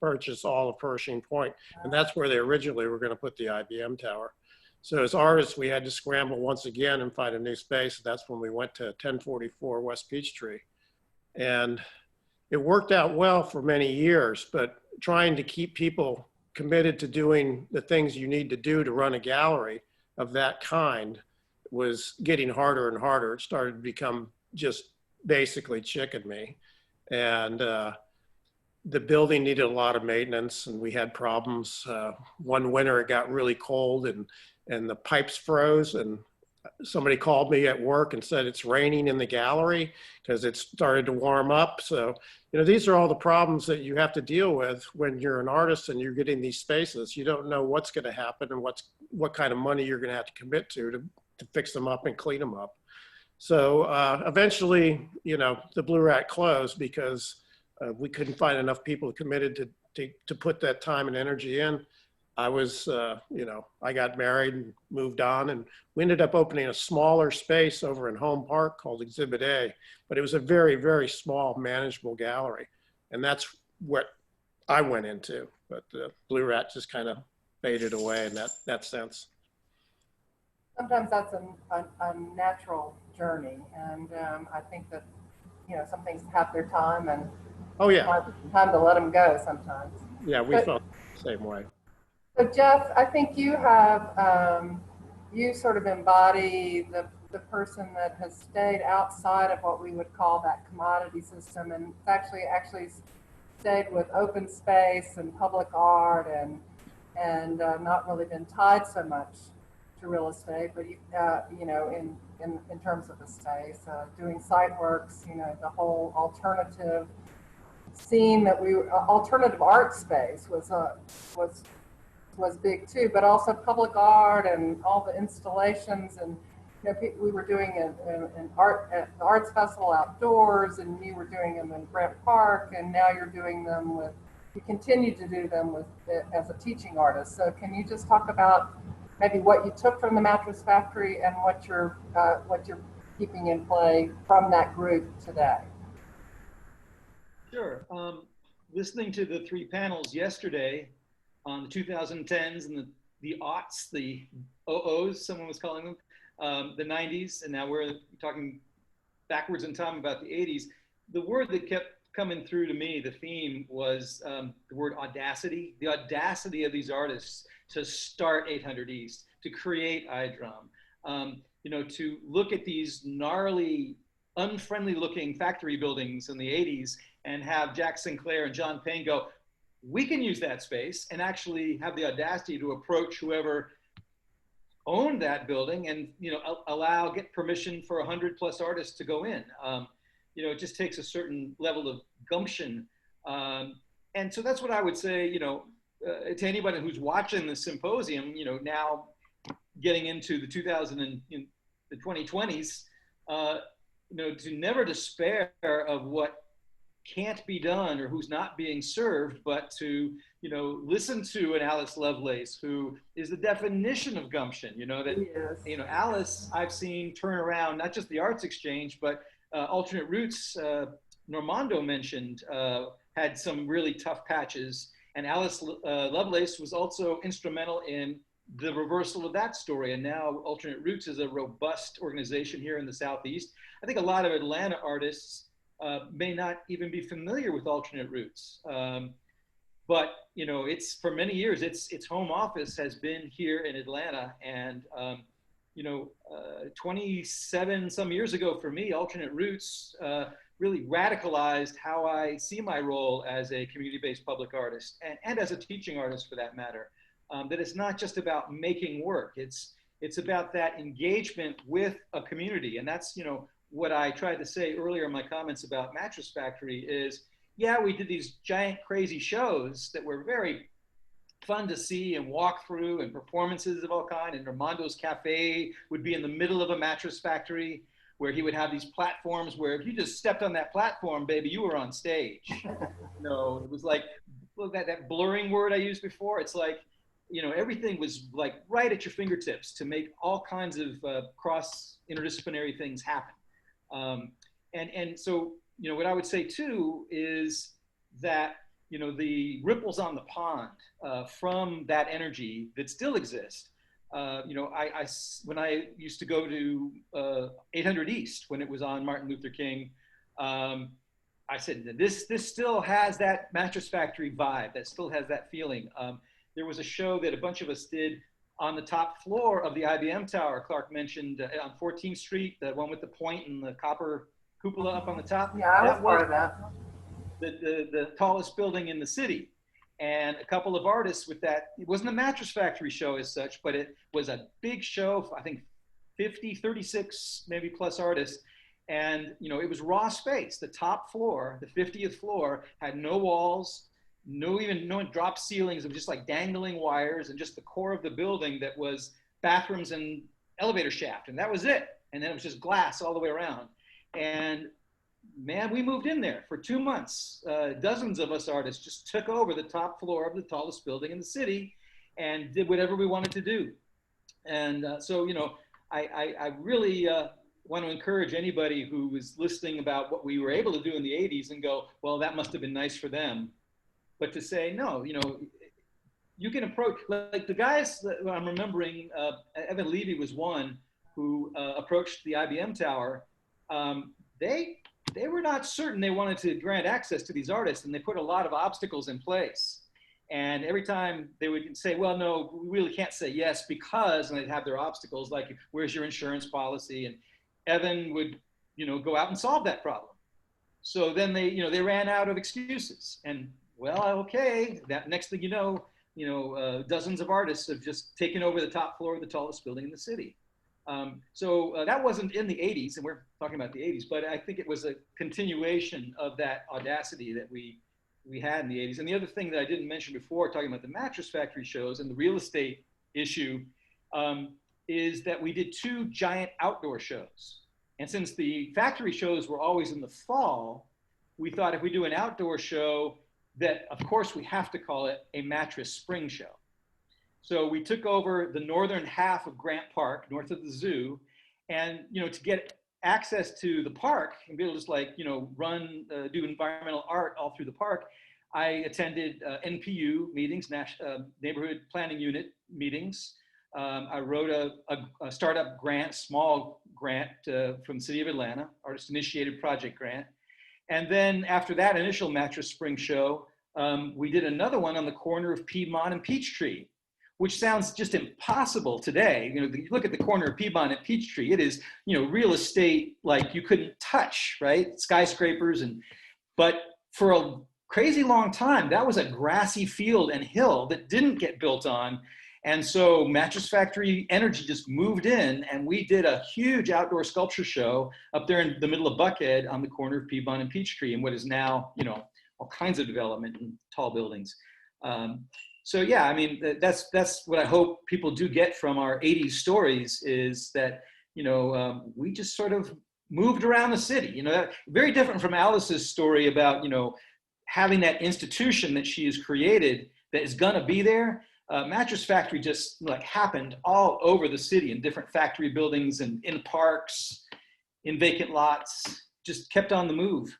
Speaker 4: purchase all of Pershing Point, and that's where they originally were going to put the IBM tower. So as artists, we had to scramble once again and find a new space. That's when we went to 1044 West Peachtree. And it worked out well for many years, but trying to keep people committed to doing the things you need to do to run a gallery of that kind was getting harder and harder. It started to become just basically chicken me. And the building needed a lot of maintenance and we had problems. One winter it got really cold and the pipes froze, and somebody called me at work and said it's raining in the gallery because it started to warm up. So, these are all the problems that you have to deal with when you're an artist and you're getting these spaces. You don't know what's going to happen and what kind of money you're going to have to commit to fix them up and clean them up. So eventually, the Blue Rat closed because we couldn't find enough people committed to put that time and energy in. I was, I got married and moved on, and we ended up opening a smaller space over in Home Park called Exhibit A, but it was a very, very small, manageable gallery. And that's what I went into, but the Blue Rat just kind of faded away in that sense.
Speaker 2: Sometimes that's a natural journey, and I think that, some things have their time, and
Speaker 4: oh yeah,
Speaker 2: time to let them go sometimes.
Speaker 4: Yeah, we felt the same way.
Speaker 2: So Jeff, I think you have, you sort of embody the person that has stayed outside of what we would call that commodity system, and it's actually stayed with open space and public art and not really been tied so much to real estate, but in terms of the space, doing site works, the whole alternative scene that alternative art space was big too, but also public art and all the installations, and we were doing an arts festival outdoors, and you were doing them in Grant Park, and now you're doing them you continue to do them as a teaching artist. So can you just talk about maybe what you took from the Mattress Factory and what you're keeping in play from that group today?
Speaker 5: Sure. Listening to the three panels yesterday on the 2010s and the aughts, the OOs, someone was calling them, the 90s, and now we're talking backwards in time about the 80s. The word that kept coming through to me, the theme, was the word audacity. The audacity of these artists to start 800 East, to create iDrum, to look at these gnarly unfriendly looking factory buildings in the 80s and have Jack Sinclair and John Payne go, we can use that space, and actually have the audacity to approach whoever owned that building and, you know, get permission for 100+ artists to go in. You know, it just takes a certain level of gumption. And so that's what I would say, you know, to anybody who's watching the symposium, you know, now getting into the 2020s, you know, to never despair of what can't be done or who's not being served, but to, you know, listen to an Alice Lovelace, who is the definition of gumption. You know, that, you know, Alice, I've seen turn around not just the Arts Exchange, but Alternate Roots, Normando mentioned, had some really tough patches. And Alice Lovelace was also instrumental in the reversal of that story. And now Alternate Roots is a robust organization here in the Southeast. I think a lot of Atlanta artists may not even be familiar with Alternate Roots. But, you know, it's, for many years, its home office has been here in Atlanta. And, you know, 27 some years ago for me, Alternate Roots really radicalized how I see my role as a community-based public artist, and as a teaching artist for that matter. That it's not just about making work, it's about that engagement with a community. And that's, you know, what I tried to say earlier in my comments about Mattress Factory is, yeah, we did these giant crazy shows that were very fun to see and walk through, and performances of all kind. And Normando's Café would be in the middle of a mattress factory, where he would have these platforms where if you just stepped on that platform, baby, you were on stage. You know, it was like that blurring word I used before. It's like, you know, everything was like right at your fingertips to make all kinds of cross interdisciplinary things happen. And so, you know, what I would say too is that, you know, the ripples on the pond from that energy that still exists. You know, when I used to go to 800 East when it was on Martin Luther King, I said, this still has that Mattress Factory vibe, that still has that feeling. There was a show that a bunch of us did on the top floor of the IBM Tower. Clark mentioned on 14th Street, the one with the point and the copper cupola up on the top.
Speaker 2: Yeah, I was part of that.
Speaker 5: The tallest building in the city. And a couple of artists with that. It wasn't a Mattress Factory show as such, but it was a big show, I think 36 maybe plus artists. And, you know, it was raw space. The top floor, the 50th floor, had no walls, no drop ceilings. It was just like dangling wires, and just the core of the building that was bathrooms and elevator shaft. And that was it. And then it was just glass all the way around. And man, we moved in there for 2 months. Dozens of us artists just took over the top floor of the tallest building in the city and did whatever we wanted to do. And so, you know, I really want to encourage anybody who is listening about what we were able to do in the 80s and go, well, that must have been nice for them. But to say, no, you know, you can approach, like the guys that I'm remembering, Evan Levy was one who approached the IBM Tower. They were not certain they wanted to grant access to these artists, and they put a lot of obstacles in place. And every time they would say, well, no, we really can't say yes because, and they'd have their obstacles like, where's your insurance policy? And Evan would, you know, go out and solve that problem. So then they ran out of excuses. And well, okay, that next thing you know, dozens of artists have just taken over the top floor of the tallest building in the city. So that wasn't in the 80s, and we're talking about the 80s, but I think it was a continuation of that audacity that we had in the 80s. And the other thing that I didn't mention before, talking about the Mattress Factory shows and the real estate issue, is that we did 2 giant outdoor shows. And since the factory shows were always in the fall, we thought if we do an outdoor show, that of course we have to call it a mattress spring show. So we took over the northern half of Grant Park, north of the zoo, and, you know, to get access to the park and be able to just like, you know, do environmental art all through the park, I attended NPU meetings, Neighborhood Planning Unit meetings. I wrote a startup grant, small grant from the city of Atlanta, artist-initiated project grant. And then after that initial Mattress Spring show, we did another one on the corner of Piedmont and Peachtree, which sounds just impossible today. You know, you look at the corner of Piedmont and Peachtree, it is, you know, real estate like you couldn't touch, right? Skyscrapers. But for a crazy long time, that was a grassy field and hill that didn't get built on. And so Mattress Factory Energy just moved in, and we did a huge outdoor sculpture show up there in the middle of Buckhead on the corner of Piedmont and Peachtree, and what is now, you know, all kinds of development and tall buildings. So yeah, I mean, that's what I hope people do get from our 80s stories, is that, you know, we just sort of moved around the city. You know, very different from Alice's story about, you know, having that institution that she has created that is gonna be there. Mattress Factory just like happened all over the city in different factory buildings and in parks, in vacant lots, just kept on the move.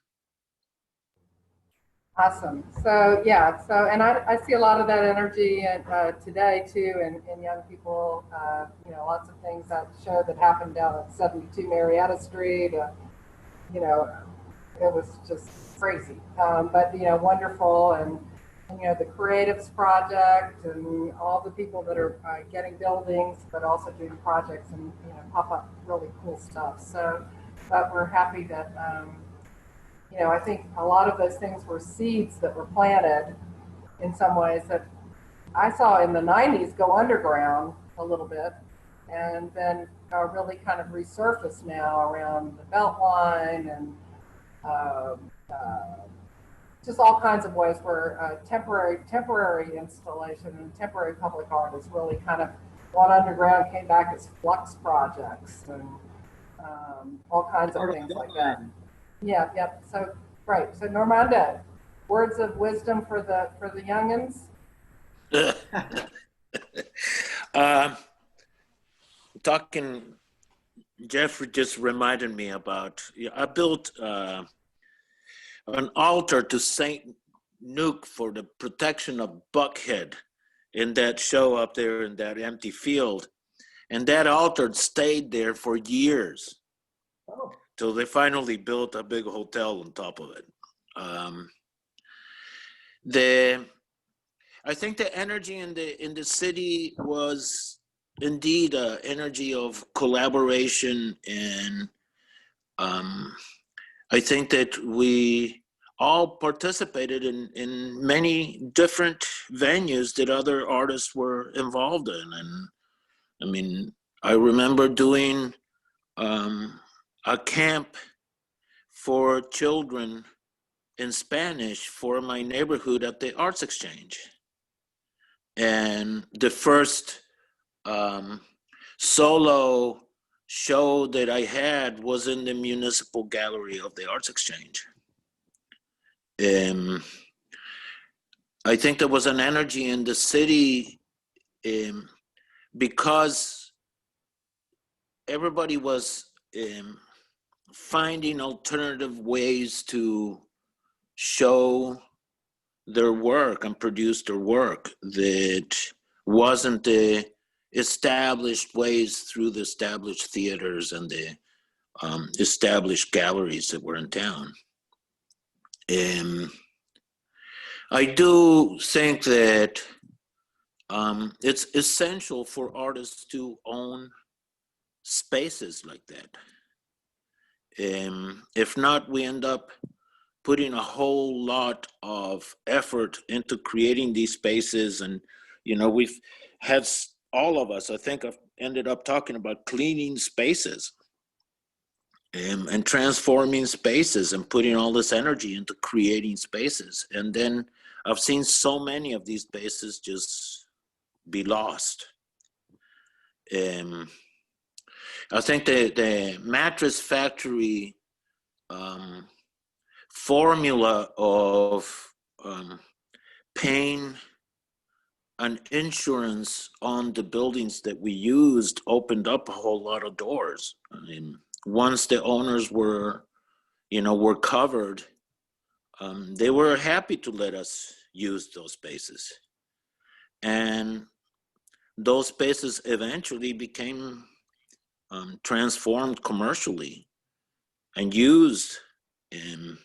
Speaker 2: Awesome. So yeah, and I see a lot of that energy today too, in young people. You know, lots of things, that show that happened down at 72 Marietta Street. You know, it was just crazy, but you know, wonderful. And you know, the Creatives Project and all the people that are getting buildings, but also doing projects and, you know, pop up really cool stuff. So, but we're happy that, you know, I think a lot of those things were seeds that were planted in some ways that I saw in the 90s go underground a little bit, and then really kind of resurface now around the Beltline and just all kinds of ways where temporary installation and temporary public art is really kind of gone underground, came back as flux projects and all kinds of things like that. Yeah, yep. So right. So Normando, words of wisdom for the youngins.
Speaker 6: Talking, Jeffrey just reminded me about, I built an altar to Saint Nuke for the protection of Buckhead in that show up there in that empty field. And that altar stayed there for years. Oh. Till they finally built a big hotel on top of it. I think the energy in the city was indeed an energy of collaboration, and I think that we all participated in many different venues that other artists were involved in. And I mean, I remember doing a camp for children in Spanish for my neighborhood at the Arts Exchange. And the first solo show that I had was in the municipal gallery of the Arts Exchange. I think there was an energy in the city because everybody was finding alternative ways to show their work and produce their work that wasn't the established ways through the established theaters and the established galleries that were in town. I do think that it's essential for artists to own spaces like that. If not, we end up putting a whole lot of effort into creating these spaces. And, you know, we've had, all of us, I think I've ended up talking about cleaning spaces and transforming spaces and putting all this energy into creating spaces. And then I've seen so many of these spaces just be lost. I think the Mattress Factory formula of paying an insurance on the buildings that we used opened up a whole lot of doors. I mean, once the owners were covered, they were happy to let us use those spaces. And those spaces eventually became transformed commercially and used in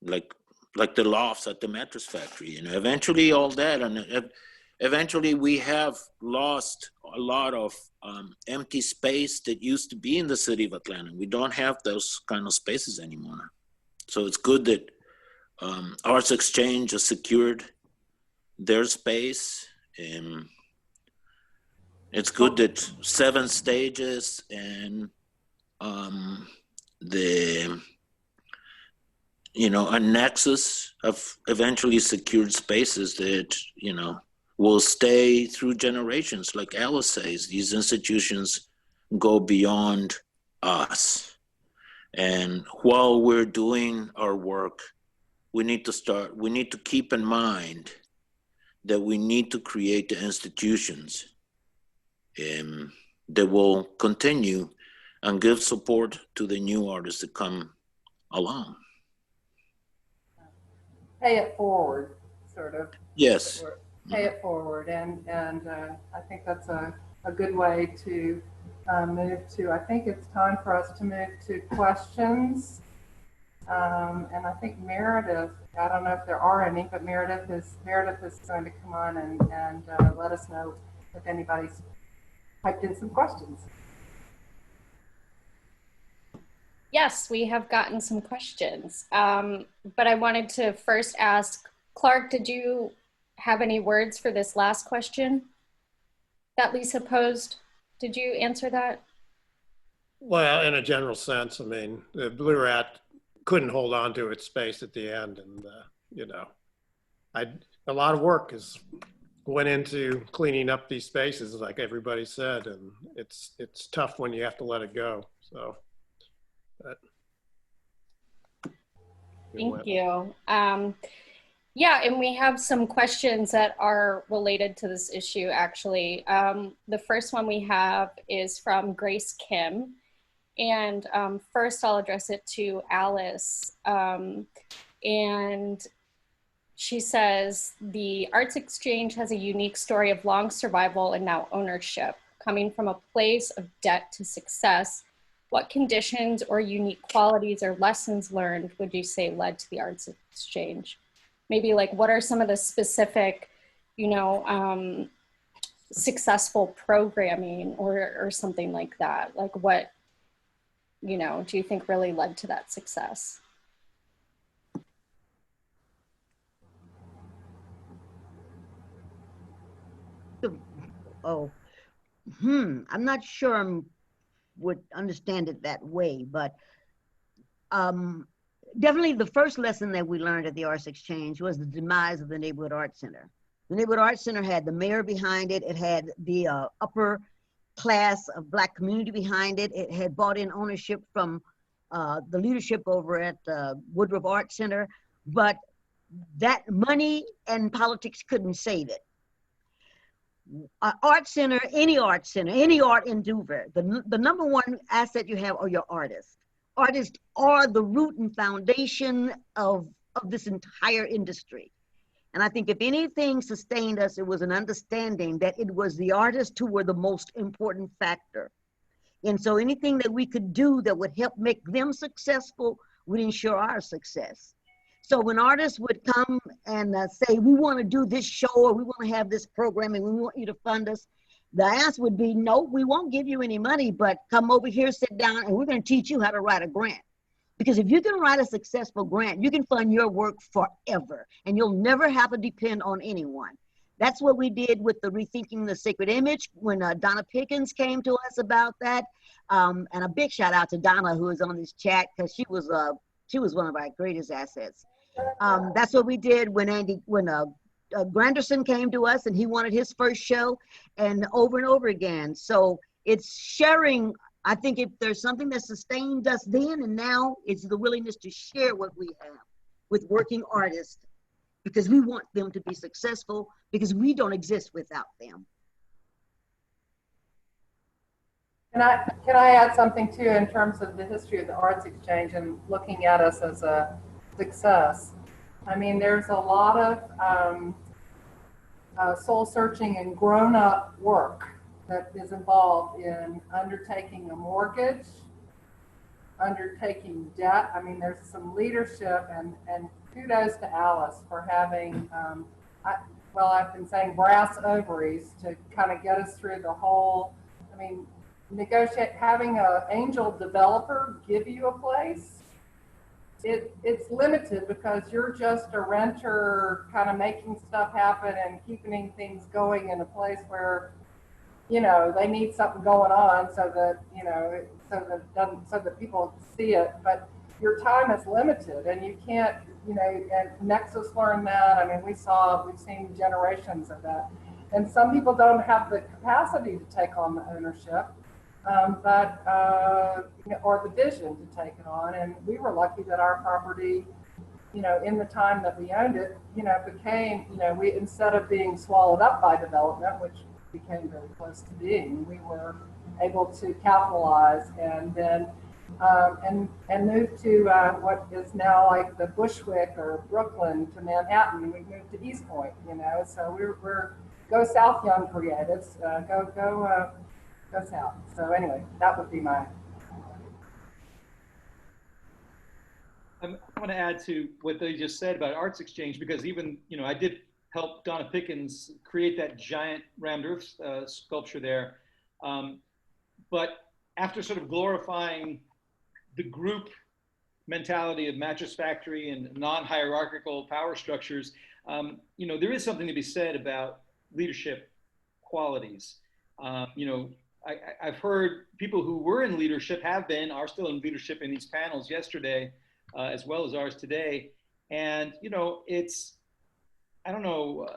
Speaker 6: like the lofts at the Mattress Factory, eventually all that. And eventually we have lost a lot of empty space that used to be in the city of Atlanta. We don't have those kind of spaces anymore. So it's good that Arts Exchange has secured their space. It's good that 7 Stages and a Nexus have eventually secured spaces that, will stay through generations. Like Alice says, these institutions go beyond us. And while we're doing our work, we need to keep in mind that we need to create the institutions that will continue and give support to the new artists that come along.
Speaker 2: Pay it forward, sort of.
Speaker 6: Yes.
Speaker 2: Pay it forward, and I think that's a good way to move to. I think it's time for us to move to questions. And I think Meredith, I don't know if there are any, but Meredith is going to come on and let us know if anybody's typed in some questions.
Speaker 7: Yes, we have gotten some questions, but I wanted to first ask, Clark, did you have any words for this last question that Lisa posed? Did you answer that?
Speaker 4: Well, in a general sense, I mean, the Blue Rat couldn't hold on to its space at the end, and a lot of work went into cleaning up these spaces, like everybody said, and it's tough when you have to let it go. So,
Speaker 7: thank you. Yeah, and we have some questions that are related to this issue, actually. The first one we have is from Grace Kim. And first I'll address it to Alice. And she says, the Arts Exchange has a unique story of long survival and now ownership. Coming from a place of debt to success, what conditions or unique qualities or lessons learned would you say led to the Arts Exchange? Maybe like, what are some of the specific, successful programming or something like that? Like what, do you think really led to that success?
Speaker 3: I'm not sure I would understand it that way, but definitely the first lesson that we learned at the Arts Exchange was the demise of the Neighborhood Arts Center. The Neighborhood Arts Center had the mayor behind it. It had the upper class of Black community behind it. It had bought in ownership from the leadership over at Woodruff Art Center, but that money and politics couldn't save it. Art center, any art endeavor, the number one asset you have are your artists. Artists are the root and foundation of this entire industry. And I think if anything sustained us, it was an understanding that it was the artists who were the most important factor. And so anything that we could do that would help make them successful would ensure our success. So when artists would come and say, we want to do this show, or we want to have this program, and we want you to fund us, the answer would be, no, we won't give you any money, but come over here, sit down, and we're going to teach you how to write a grant. Because if you can write a successful grant, you can fund your work forever, and you'll never have to depend on anyone. That's what we did with the Rethinking the Sacred Image when Donna Pickens came to us about that. And a big shout out to Donna, who is on this chat, because she was one of our greatest assets. That's what we did when Granderson came to us and he wanted his first show, and over again. So it's sharing. I think if there's something that sustained us then and now, it's the willingness to share what we have with working artists, because we want them to be successful, because we don't exist without them.
Speaker 2: Can I add something too in terms of the history of the Arts Exchange and looking at us as a success? I mean, there's a lot of soul searching and grown-up work that is involved in undertaking a mortgage, undertaking debt. I mean, there's some leadership, and kudos to Alice for having, well, I've been saying brass ovaries to kind of get us through the whole, I mean, having an angel developer give you a place, it's limited because you're just a renter kind of making stuff happen and keeping things going in a place where, you know, they need something going on so that, you know, so that people see it. But your time is limited and you can't, you know, and Nexus learned that. I mean, we've seen generations of that. And some people don't have the capacity to take on the ownership, you know, or the vision to take it on. And we were lucky that our property, you know, in the time that we owned it, you know, became, you know, we, instead of being swallowed up by development, which became very close to being, we were able to capitalize and then and move to what is now like the Bushwick or Brooklyn to Manhattan. We moved to East Point, you know, so we're go south, young creatives, go south. So anyway, that would be my.
Speaker 5: I want to add to what they just said about Arts Exchange, because even, you know, I did help Donna Pickens create that giant rammed earth sculpture there. But after sort of glorifying the group mentality of Mattress Factory and non-hierarchical power structures, you know, there is something to be said about leadership qualities. You know, I've heard people who were in leadership, are still in leadership in these panels yesterday, as well as ours today. And, you know, it's, I don't know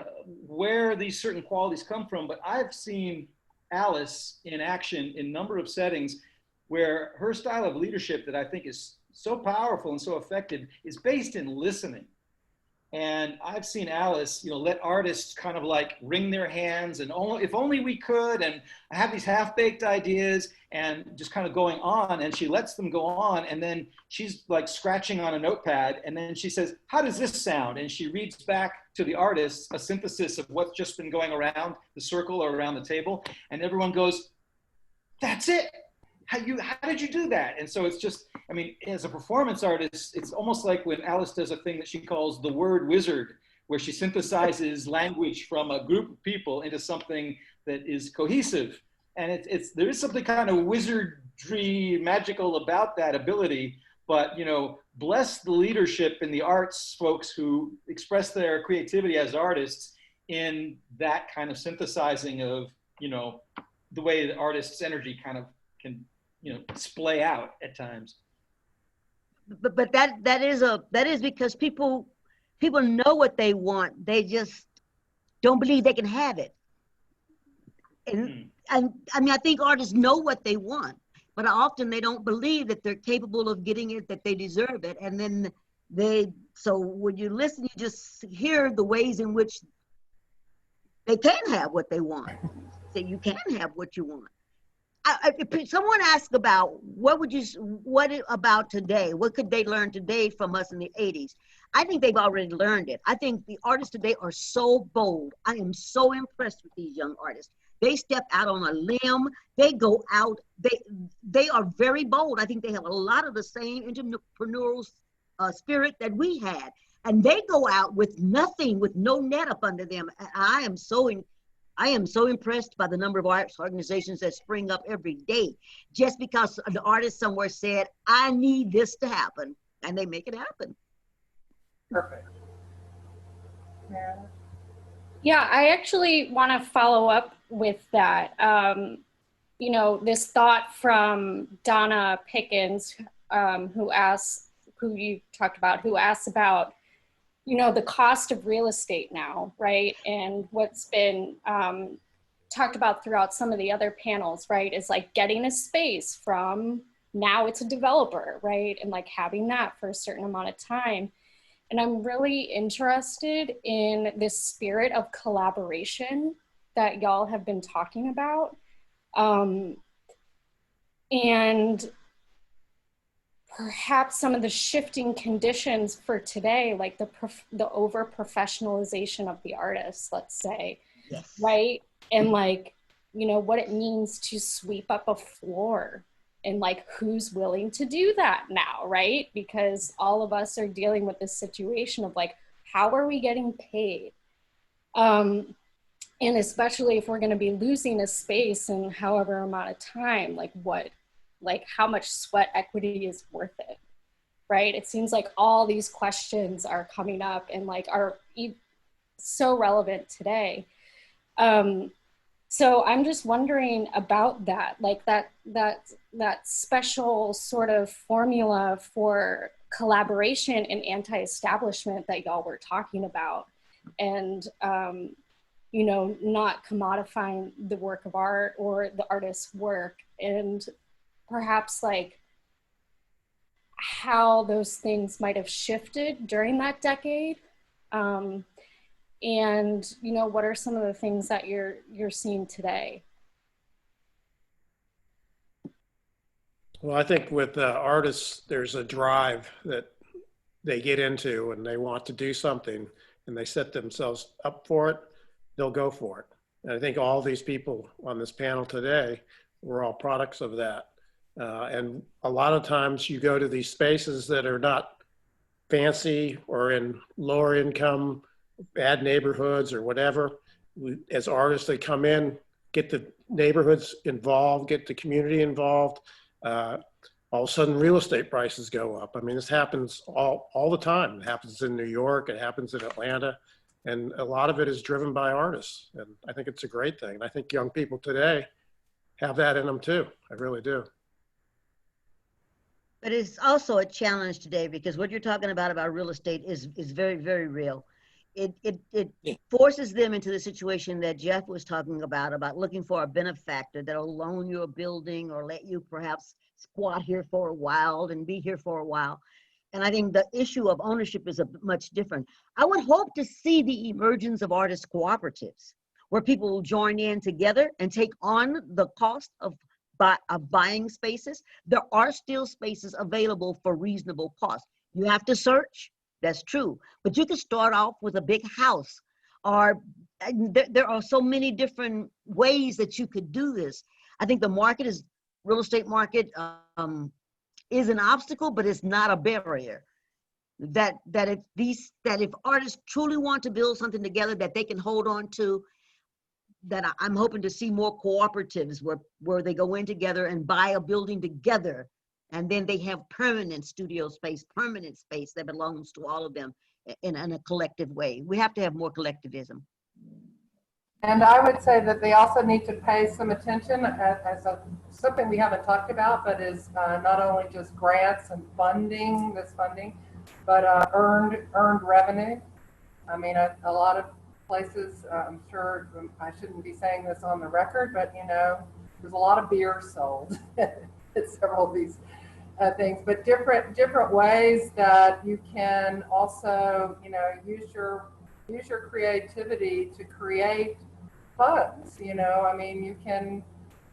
Speaker 5: where these certain qualities come from, but I've seen Alice in action in a number of settings where her style of leadership that I think is so powerful and so effective is based in listening. And I've seen Alice, you know, let artists kind of like wring their hands and if only we could, and I have these half-baked ideas and just kind of going on, and she lets them go on, and then she's like scratching on a notepad, and then she says, how does this sound? And she reads back to the artists a synthesis of what's just been going around the circle or around the table, and everyone goes, that's it. How did you do that? And so it's just, I mean, as a performance artist, it's almost like when Alice does a thing that she calls the word wizard, where she synthesizes language from a group of people into something that is cohesive. And there is something kind of wizardry, magical about that ability. But, you know, bless the leadership in the arts folks who express their creativity as artists in that kind of synthesizing of, you know, the way the artist's energy kind of can, you know, splay out at times.
Speaker 3: But that is because people know what they want. They just don't believe they can have it. And I mean, I think artists know what they want, but often they don't believe that they're capable of getting it, that they deserve it. And then so when you listen, you just hear the ways in which they can have what they want. So you can have what you want. If someone asked about what about today? What could they learn today from us in the 80s? I think they've already learned it. I think the artists today are so bold. I am so impressed with these young artists. They step out on a limb. They go out. They are very bold. I think they have a lot of the same entrepreneurial spirit that we had. And they go out with nothing, with no net up under them. I am so impressed by the number of arts organizations that spring up every day, just because the artist somewhere said, I need this to happen, and they make it happen.
Speaker 2: Perfect.
Speaker 7: Yeah, I actually want to follow up with that. You know, this thought from Donna Pickens, who asks about, you know, the cost of real estate now, right? And what's been talked about throughout some of the other panels, right, is like getting a space from now it's a developer, right? And like having that for a certain amount of time. And I'm really interested in this spirit of collaboration that y'all have been talking about. And perhaps some of the shifting conditions for today, like the over professionalization of the artist, let's say,
Speaker 3: yes.
Speaker 7: Right? And like, you know, what it means to sweep up a floor, and like who's willing to do that now, right? Because all of us are dealing with this situation of like, how are we getting paid? And especially if we're going to be losing a space in however amount of time, like how much sweat equity is worth it, right? It seems like all these questions are coming up and like are so relevant today. So I'm just wondering about that, like that special sort of formula for collaboration and anti-establishment that y'all were talking about, and you know, not commodifying the work of art or the artist's work, and perhaps like how those things might have shifted during that decade. And, you know, what are some of the things that you're seeing today?
Speaker 4: Well, I think with artists, there's a drive that they get into and they want to do something and they set themselves up for it, they'll go for it. And I think all these people on this panel today were all products of that. And a lot of times you go to these spaces that are not fancy or in lower income, bad neighborhoods or whatever. As artists, they come in, get the neighborhoods involved, get the community involved. All of a sudden real estate prices go up. I mean, this happens all the time. It happens in New York, it happens in Atlanta, and a lot of it is driven by artists. And I think it's a great thing. And I think young people today have that in them too. I really do.
Speaker 3: But it's also a challenge today because what you're talking about real estate is very, very real. It forces them into the situation that Jeff was talking about looking for a benefactor that'll loan you a building or let you perhaps squat here for a while and be here for a while. And I think the issue of ownership is much different. I would hope to see the emergence of artist cooperatives where people will join in together and take on the cost of buying spaces. There are still spaces available for reasonable cost. You have to search. That's true, but you can start off with a big house, or there are so many different ways that you could do this. I think the real estate market is an obstacle, but it's not a barrier. That if artists truly want to build something together that they can hold on to, that I'm hoping to see more cooperatives where they go in together and buy a building together. And then they have permanent studio space, permanent space that belongs to all of them in a collective way. We have to have more collectivism.
Speaker 2: And I would say that they also need to pay some attention as something we haven't talked about, but is not only just grants and funding, but earned revenue. I mean, a lot of places, I'm sure I shouldn't be saying this on the record, but you know, there's a lot of beer sold at several of these things, but different ways that you can also, you know, use your creativity to create funds. You know, I mean,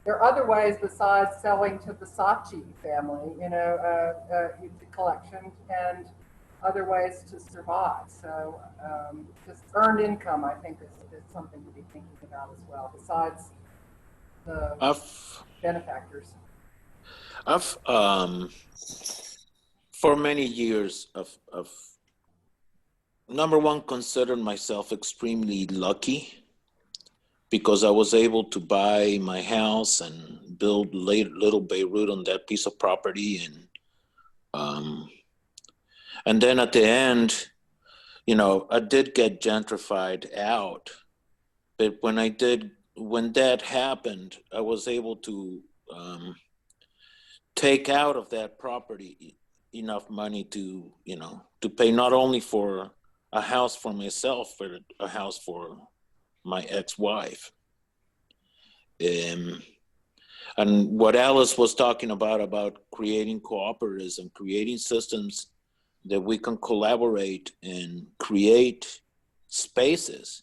Speaker 2: there are other ways besides selling to the Saatchi family, you know, collection, and other ways to survive. So just earned income, I think, is something to be thinking about as well, besides the benefactors.
Speaker 6: I've for many years of number one, considered myself extremely lucky because I was able to buy my house and build little Beirut on that piece of property, and then at the end, you know, I did get gentrified out, but when that happened, I was able to take out of that property enough money to, you know, to pay not only for a house for myself, but a house for my ex-wife. And what Alice was talking about creating cooperatives and creating systems that we can collaborate and create spaces,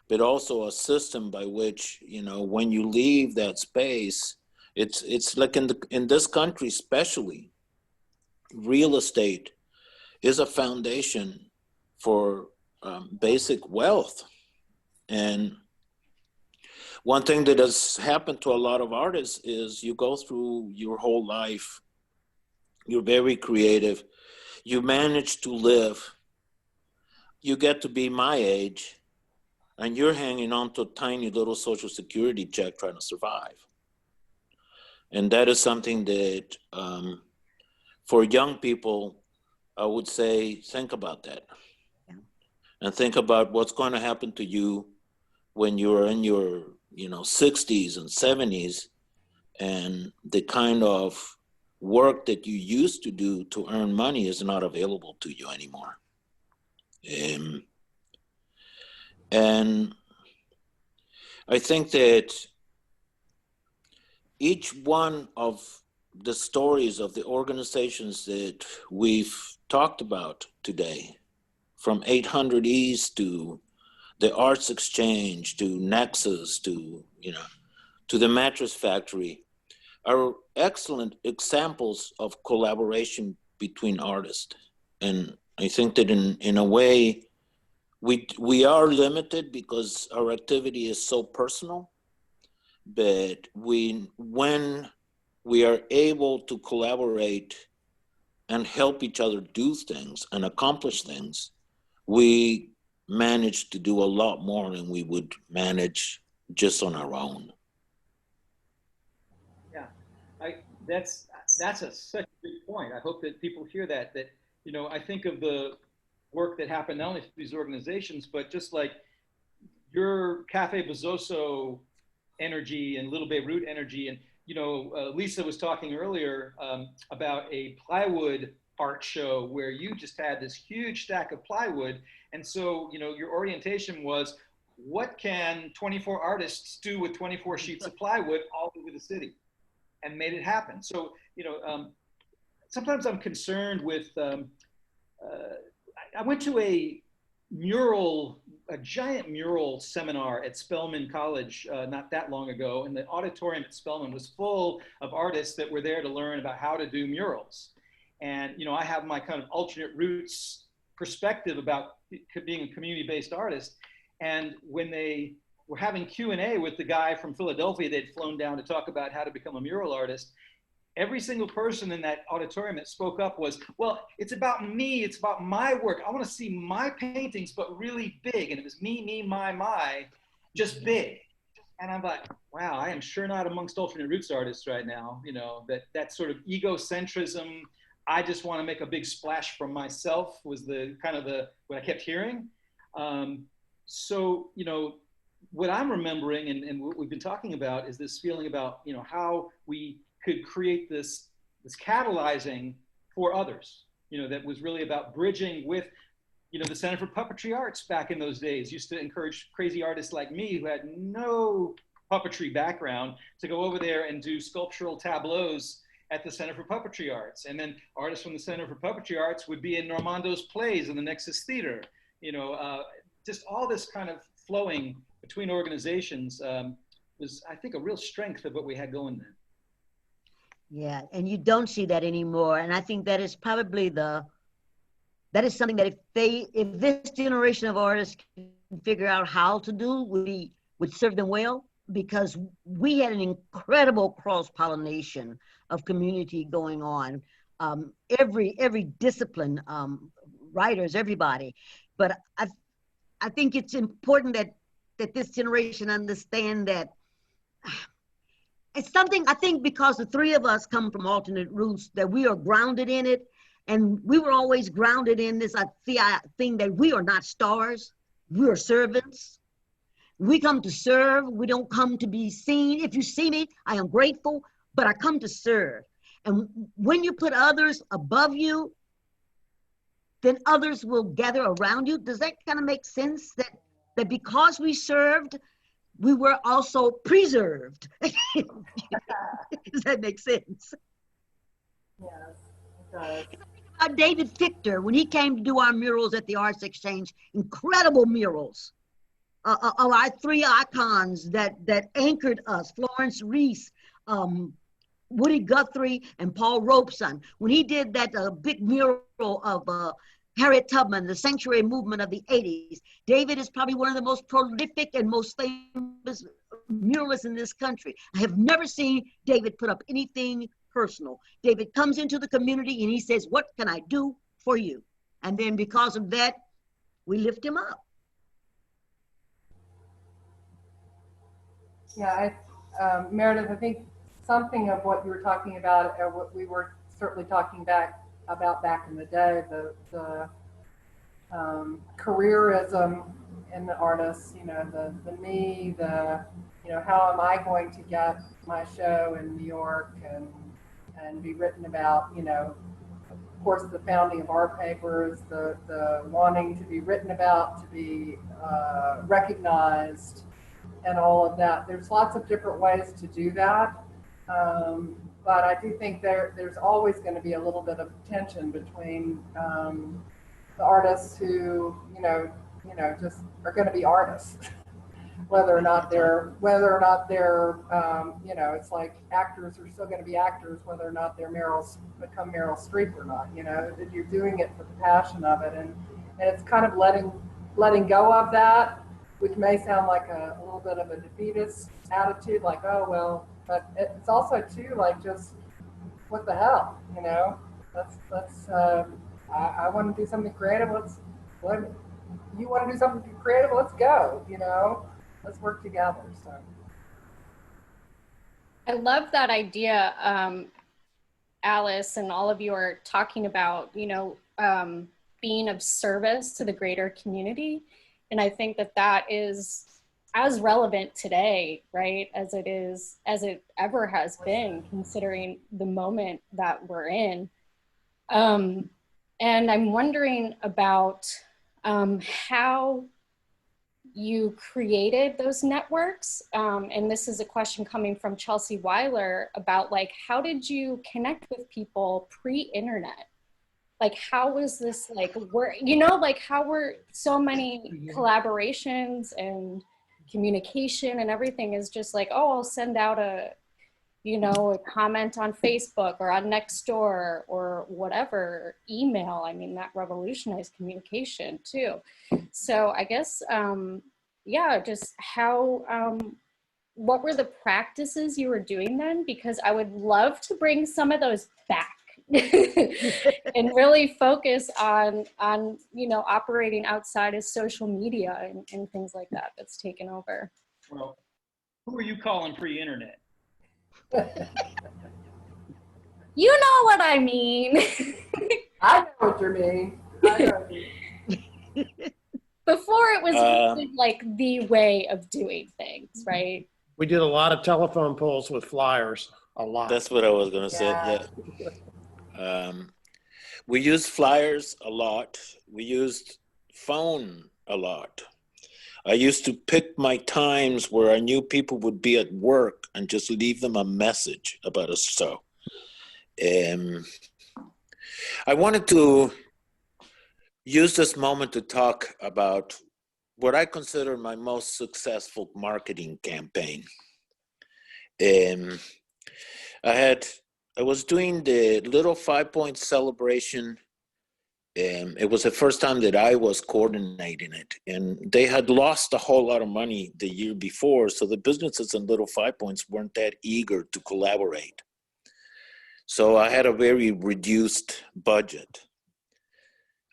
Speaker 6: but also a system by which, you know, when you leave that space, it's like in this country especially, real estate is a foundation for basic wealth. And one thing that has happened to a lot of artists is you go through your whole life, you're very creative, you manage to live, you get to be my age, and you're hanging on to a tiny little Social Security check trying to survive. And that is something that for young people, I would say, think about that. Yeah. And think about what's going to happen to you when you're in your 60s and 70s, and the kind of work that you used to do to earn money is not available to you anymore. And I think that each one of the stories of the organizations that we've talked about today, from 800 East to the Arts Exchange to Nexus to the Mattress Factory, are excellent examples of collaboration between artists. And I think that in a way, we are limited because our activity is so personal, but when we are able to collaborate and help each other do things and accomplish things, we manage to do a lot more than we would manage just on our own.
Speaker 5: Yeah, that's such a big point. I hope that people hear that I think of the work that happened not only through these organizations, but just like your Café Bizzoso energy and Little Beirut energy. And, Lisa was talking earlier about a plywood art show where you just had this huge stack of plywood. And so, your orientation was, what can 24 artists do with 24 sheets of plywood all over the city? And made it happen. So, sometimes I'm concerned with, I went to a giant mural seminar at Spelman College not that long ago, and the auditorium at Spelman was full of artists that were there to learn about how to do murals. And I have my kind of alternate roots perspective about being a community-based artist. And when they were having Q&A with the guy from Philadelphia they'd flown down to talk about how to become a mural artist, every single person in that auditorium that spoke up was, well, it's about me, it's about my work. I want to see my paintings, but really big. And it was me, my, just big. And I'm like, wow, I am sure not amongst alternate roots artists right now. That sort of egocentrism, I just want to make a big splash from myself was the kind of what I kept hearing. So, what I'm remembering and what we've been talking about is this feeling about, how we could create this catalyzing for others, that was really about bridging with, the Center for Puppetry Arts back in those days used to encourage crazy artists like me who had no puppetry background to go over there and do sculptural tableaus at the Center for Puppetry Arts. And then artists from the Center for Puppetry Arts would be in Normando's plays in the Nexus Theater. Just all this kind of flowing between organizations was, I think, a real strength of what we had going then.
Speaker 3: Yeah, and you don't see that anymore. And I think that is probably that is something that if this generation of artists can figure out how to do, would serve them well, because we had an incredible cross-pollination of community going on. Every discipline, writers, everybody. But I think it's important that this generation understand that it's something, I think, because the three of us come from alternate roots, that we are grounded in it. And we were always grounded in this thing that we are not stars, we are servants. We come to serve, we don't come to be seen. If you see me, I am grateful, but I come to serve. And when you put others above you, then others will gather around you. Does that kind of make sense? That because we served, we were also preserved. Does that make sense?
Speaker 2: Yes, it does.
Speaker 3: David Fichter, when he came to do our murals at the Arts Exchange, incredible murals of our three icons that anchored us, Florence Reese, Woody Guthrie, and Paul Robeson. When he did that big mural of Harriet Tubman, the sanctuary movement of the 80s, David is probably one of the most prolific and most famous muralists in this country. I have never seen David put up anything personal. David comes into the community and he says, what can I do for you? And then because of that, we lift him up.
Speaker 2: Yeah, Meredith, I think something of what you were talking about, or what we were certainly talking about back in the day, the careerism in the artists, how am I going to get my show in New York and be written about, of course, the founding of art papers, the wanting to be written about, to be recognized, and all of that. There's lots of different ways to do that. But I do think there's always going to be a little bit of tension between the artists who, just are going to be artists, whether or not they're, it's like actors are still going to be actors, whether or not they're become Meryl Streep or not. That you're doing it for the passion of it, and it's kind of letting go of that, which may sound like a little bit of a defeatist attitude, like, oh well, but it's also too like, just what the hell, I want to do something creative. You want to do something creative? Let's go. Let's work together. So
Speaker 7: I love that idea, Alice, and all of you are talking about, being of service to the greater community. And I think that is as relevant today, right, as it ever has been, considering the moment that we're in. And I'm wondering about how you created those networks. And this is a question coming from Chelsea Weiler about, like, how did you connect with people pre-internet? Like, how was this, like, how were so many collaborations and communication and everything is just like, oh, I'll send out a comment on Facebook or on Nextdoor or whatever, email. I mean, that revolutionized communication too. So I guess, just how, what were the practices you were doing then? Because I would love to bring some of those back and really focus on operating outside of social media and things like that that's taken over.
Speaker 5: Well, who are you calling pre-internet?
Speaker 7: You know what I mean.
Speaker 2: I know what you mean.
Speaker 7: Before it was really like the way of doing things, right?
Speaker 4: We did a lot of telephone polls with flyers, a lot.
Speaker 6: That's what I was going to say. Yeah. We used flyers a lot. We used phone a lot. I used to pick my times where I knew people would be at work and just leave them a message about a show. I wanted to use this moment to talk about what I consider my most successful marketing campaign. I was doing the Little 5 Point celebration. It was the first time that I was coordinating it, and they had lost a whole lot of money the year before, so the businesses in Little 5 Points weren't that eager to collaborate. So I had a very reduced budget.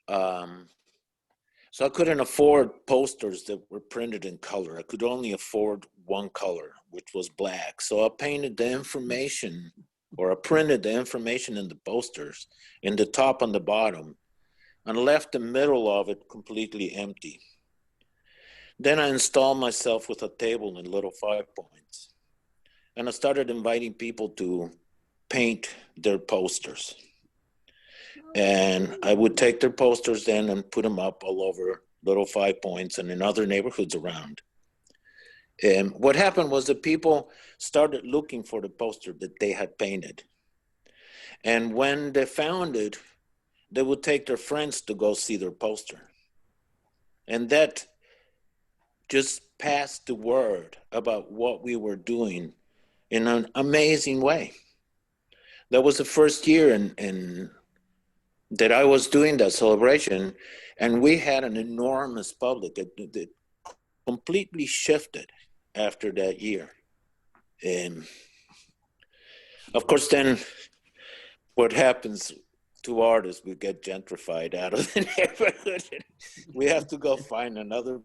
Speaker 6: So I couldn't afford posters that were printed in color. I could only afford one color, which was black. So I painted the information, or I printed the information in the posters, in the top and the bottom, and left the middle of it completely empty. Then I installed myself with a table in Little 5 Points, and I started inviting people to paint their posters. And I would take their posters then and put them up all over Little 5 Points and in other neighborhoods around. And what happened was that people started looking for the poster that they had painted. And when they found it, they would take their friends to go see their poster. And that just passed the word about what we were doing in an amazing way. That was the first year that I was doing that celebration, and we had an enormous public that completely shifted after that year. And of course, then what happens to artists, we get gentrified out of the neighborhood. We have to go find another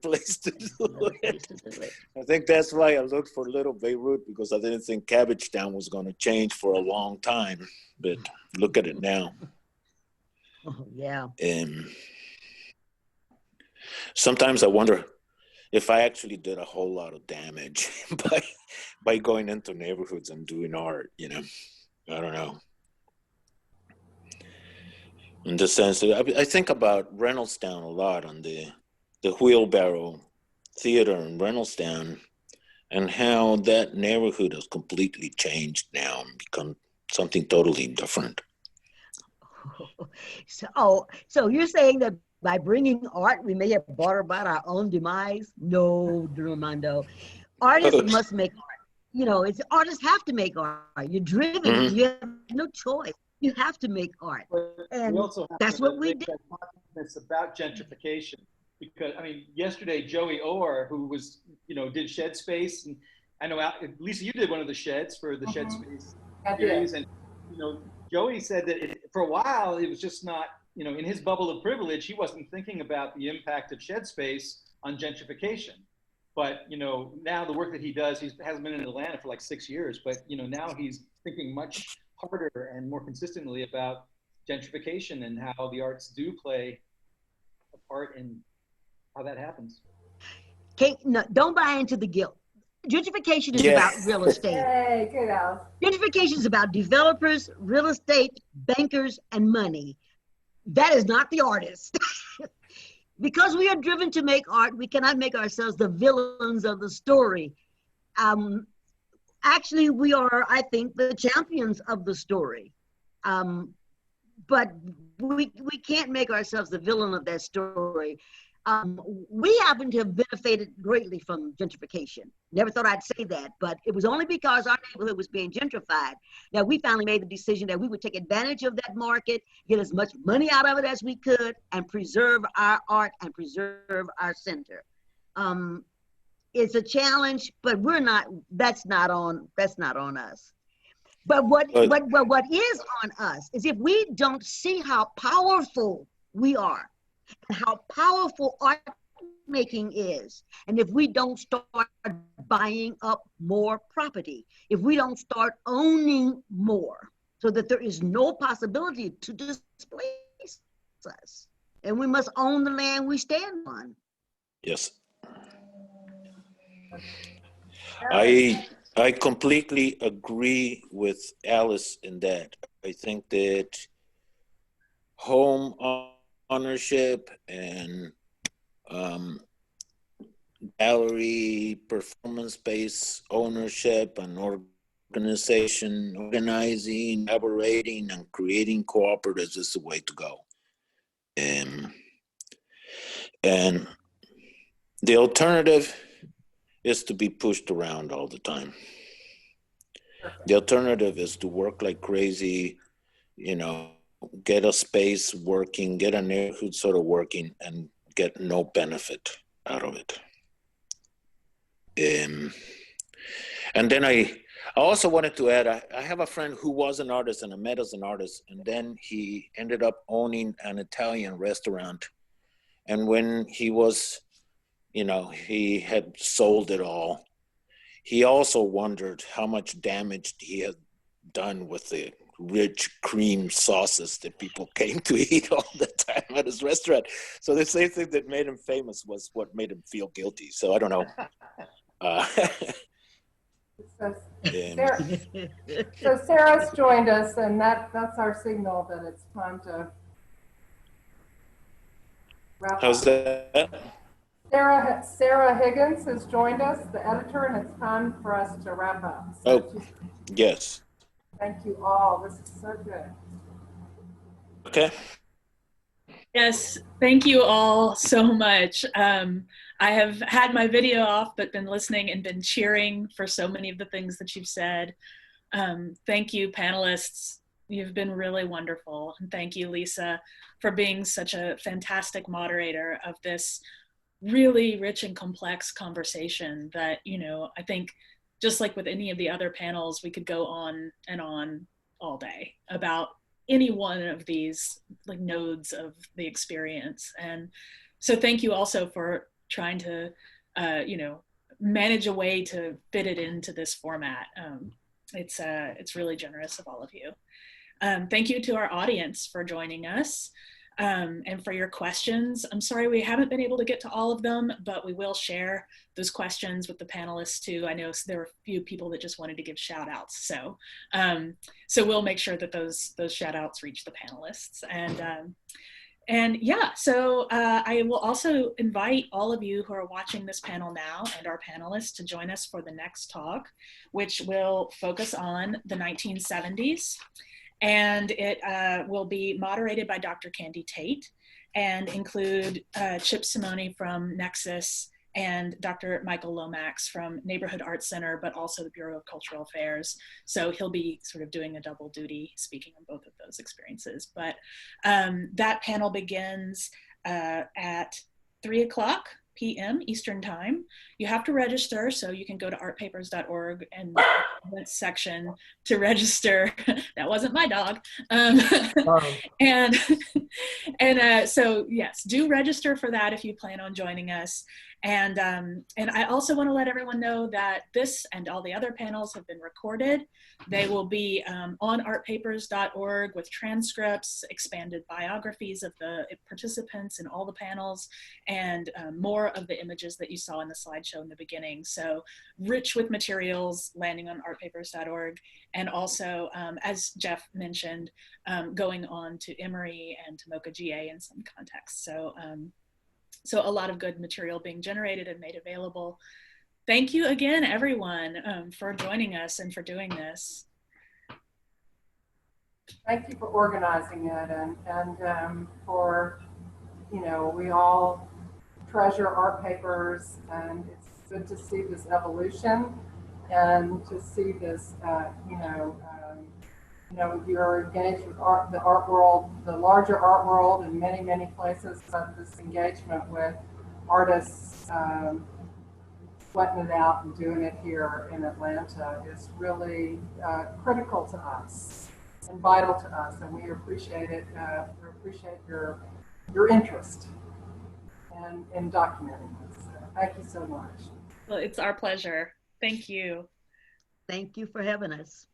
Speaker 6: place to do
Speaker 3: Another
Speaker 6: it.
Speaker 3: place to do it.
Speaker 6: I think that's why I looked for Little Beirut, because I didn't think Cabbagetown was going to change for a long time. But look at it now.
Speaker 3: Oh, yeah.
Speaker 6: Sometimes I wonder if I actually did a whole lot of damage by going into neighborhoods and doing art, you know. I don't know. In the sense that I think about Reynoldstown a lot, on the Wheelbarrow Theater in Reynoldstown, and how that neighborhood has completely changed now and become something totally different.
Speaker 3: So you're saying that by bringing art, we may have brought about our own demise? No, Normando. Artists must make art. You know, artists have to make art. You're driven.
Speaker 6: Mm-hmm.
Speaker 3: You have no choice. You have to make art. And
Speaker 5: we also have
Speaker 3: that's
Speaker 5: to
Speaker 3: what we
Speaker 5: make
Speaker 3: did.
Speaker 5: that consciousness about gentrification, because I mean, yesterday Joey Orr, who was, you know, did Shed Space, and I know Lisa, you did one of the sheds for the Shed Space series, and you know, Joey said that for a while it was just not, you know, in his bubble of privilege, he wasn't thinking about the impact of Shed Space on gentrification. But you know, now the work that he does, he hasn't been in Atlanta for like 6 years, but you know, now he's thinking much harder and more consistently about gentrification and how the arts do play a part in how that happens.
Speaker 3: No, don't buy into the guilt. Gentrification is
Speaker 6: Yeah.
Speaker 3: about real estate.
Speaker 2: Hey, good, Alice.
Speaker 3: Gentrification is about developers, real estate, bankers, and money. That is not the artist. Because we are driven to make art, we cannot make ourselves the villains of the story. Actually, we are, I think, the champions of the story. But we can't make ourselves the villain of that story. We happen to have benefited greatly from gentrification. Never thought I'd say that, but it was only because our neighborhood was being gentrified that we finally made the decision that we would take advantage of that market, get as much money out of it as we could, and preserve our art and preserve our center. It's a challenge, but that's not on us. But what is on us is if we don't see how powerful we are, how powerful art making is, and if we don't start buying up more property, if we don't start owning more, so that there is no possibility to displace us, and we must own the land we stand on.
Speaker 6: Yes. I completely agree with Alice in that. I think that home ownership and gallery performance-based ownership and organizing, collaborating, and creating cooperatives is the way to go. And the alternative is to be pushed around all the time. The alternative is to work like crazy, you know, get a space working, get a neighborhood sort of working, and get no benefit out of it. And then I also wanted to add, I have a friend who was an artist and I met as an artist, and then he ended up owning an Italian restaurant. And when he was, you know, he had sold it all, he also wondered how much damage he had done with the rich cream sauces that people came to eat all the time at his restaurant. So the same thing that made him famous was what made him feel guilty. So I don't know.
Speaker 2: So Sarah's joined us, and that's our signal that it's time to wrap up.
Speaker 6: How's that?
Speaker 2: Sarah Higgins has joined us, the editor, and it's time for us to wrap up. So
Speaker 6: Yes.
Speaker 2: thank you all. This is so good.
Speaker 6: Okay.
Speaker 1: Yes, thank you all so much. I have had my video off, but been listening and been cheering for so many of the things that you've said. Thank you, panelists. You've been really wonderful. And thank you, Lisa, for being such a fantastic moderator of this really rich and complex conversation that, you know, I think just like with any of the other panels, we could go on and on all day about any one of these like nodes of the experience. And so thank you also for trying to, you know, manage a way to fit it into this format. It's really generous of all of you. Thank you to our audience for joining us and for your questions. I'm sorry we haven't been able to get to all of them, but we will share those questions with the panelists too. I know there were a few people that just wanted to give shout outs. So, so we'll make sure that those shout outs reach the panelists. And yeah, so I will also invite all of you who are watching this panel now and our panelists to join us for the next talk, which will focus on the 1970s. And it will be moderated by Dr. Candy Tate and include Chip Simone from Nexus and Dr. Michael Lomax from Neighborhood Arts Center, but also the Bureau of Cultural Affairs. So he'll be sort of doing a double duty, speaking on both of those experiences. But that panel begins at 3:00 p.m. Eastern Time. You have to register, so you can go to artpapers.org and the section to register. That wasn't my dog. And so yes, do register for that if you plan on joining us. And I also want to let everyone know that this and all the other panels have been recorded. They will be on artpapers.org with transcripts, expanded biographies of the participants in all the panels, and more of the images that you saw in the slideshow in the beginning. So rich with materials landing on artpapers.org. And also, as Jeff mentioned, going on to Emory and to MoCA GA in some contexts. So, so a lot of good material being generated and made available. Thank you again, everyone, for joining us and for doing this.
Speaker 2: Thank you for organizing it and for, you know, we all treasure art papers, and it's good to see this evolution and to see this, you know, you're engaged with art, the art world, the larger art world in many, many places, but this engagement with artists sweating it out and doing it here in Atlanta is really critical to us and vital to us, and we appreciate it. We appreciate your interest in documenting this. So thank you so much.
Speaker 1: Well, it's our pleasure. Thank you.
Speaker 3: Thank you for having us.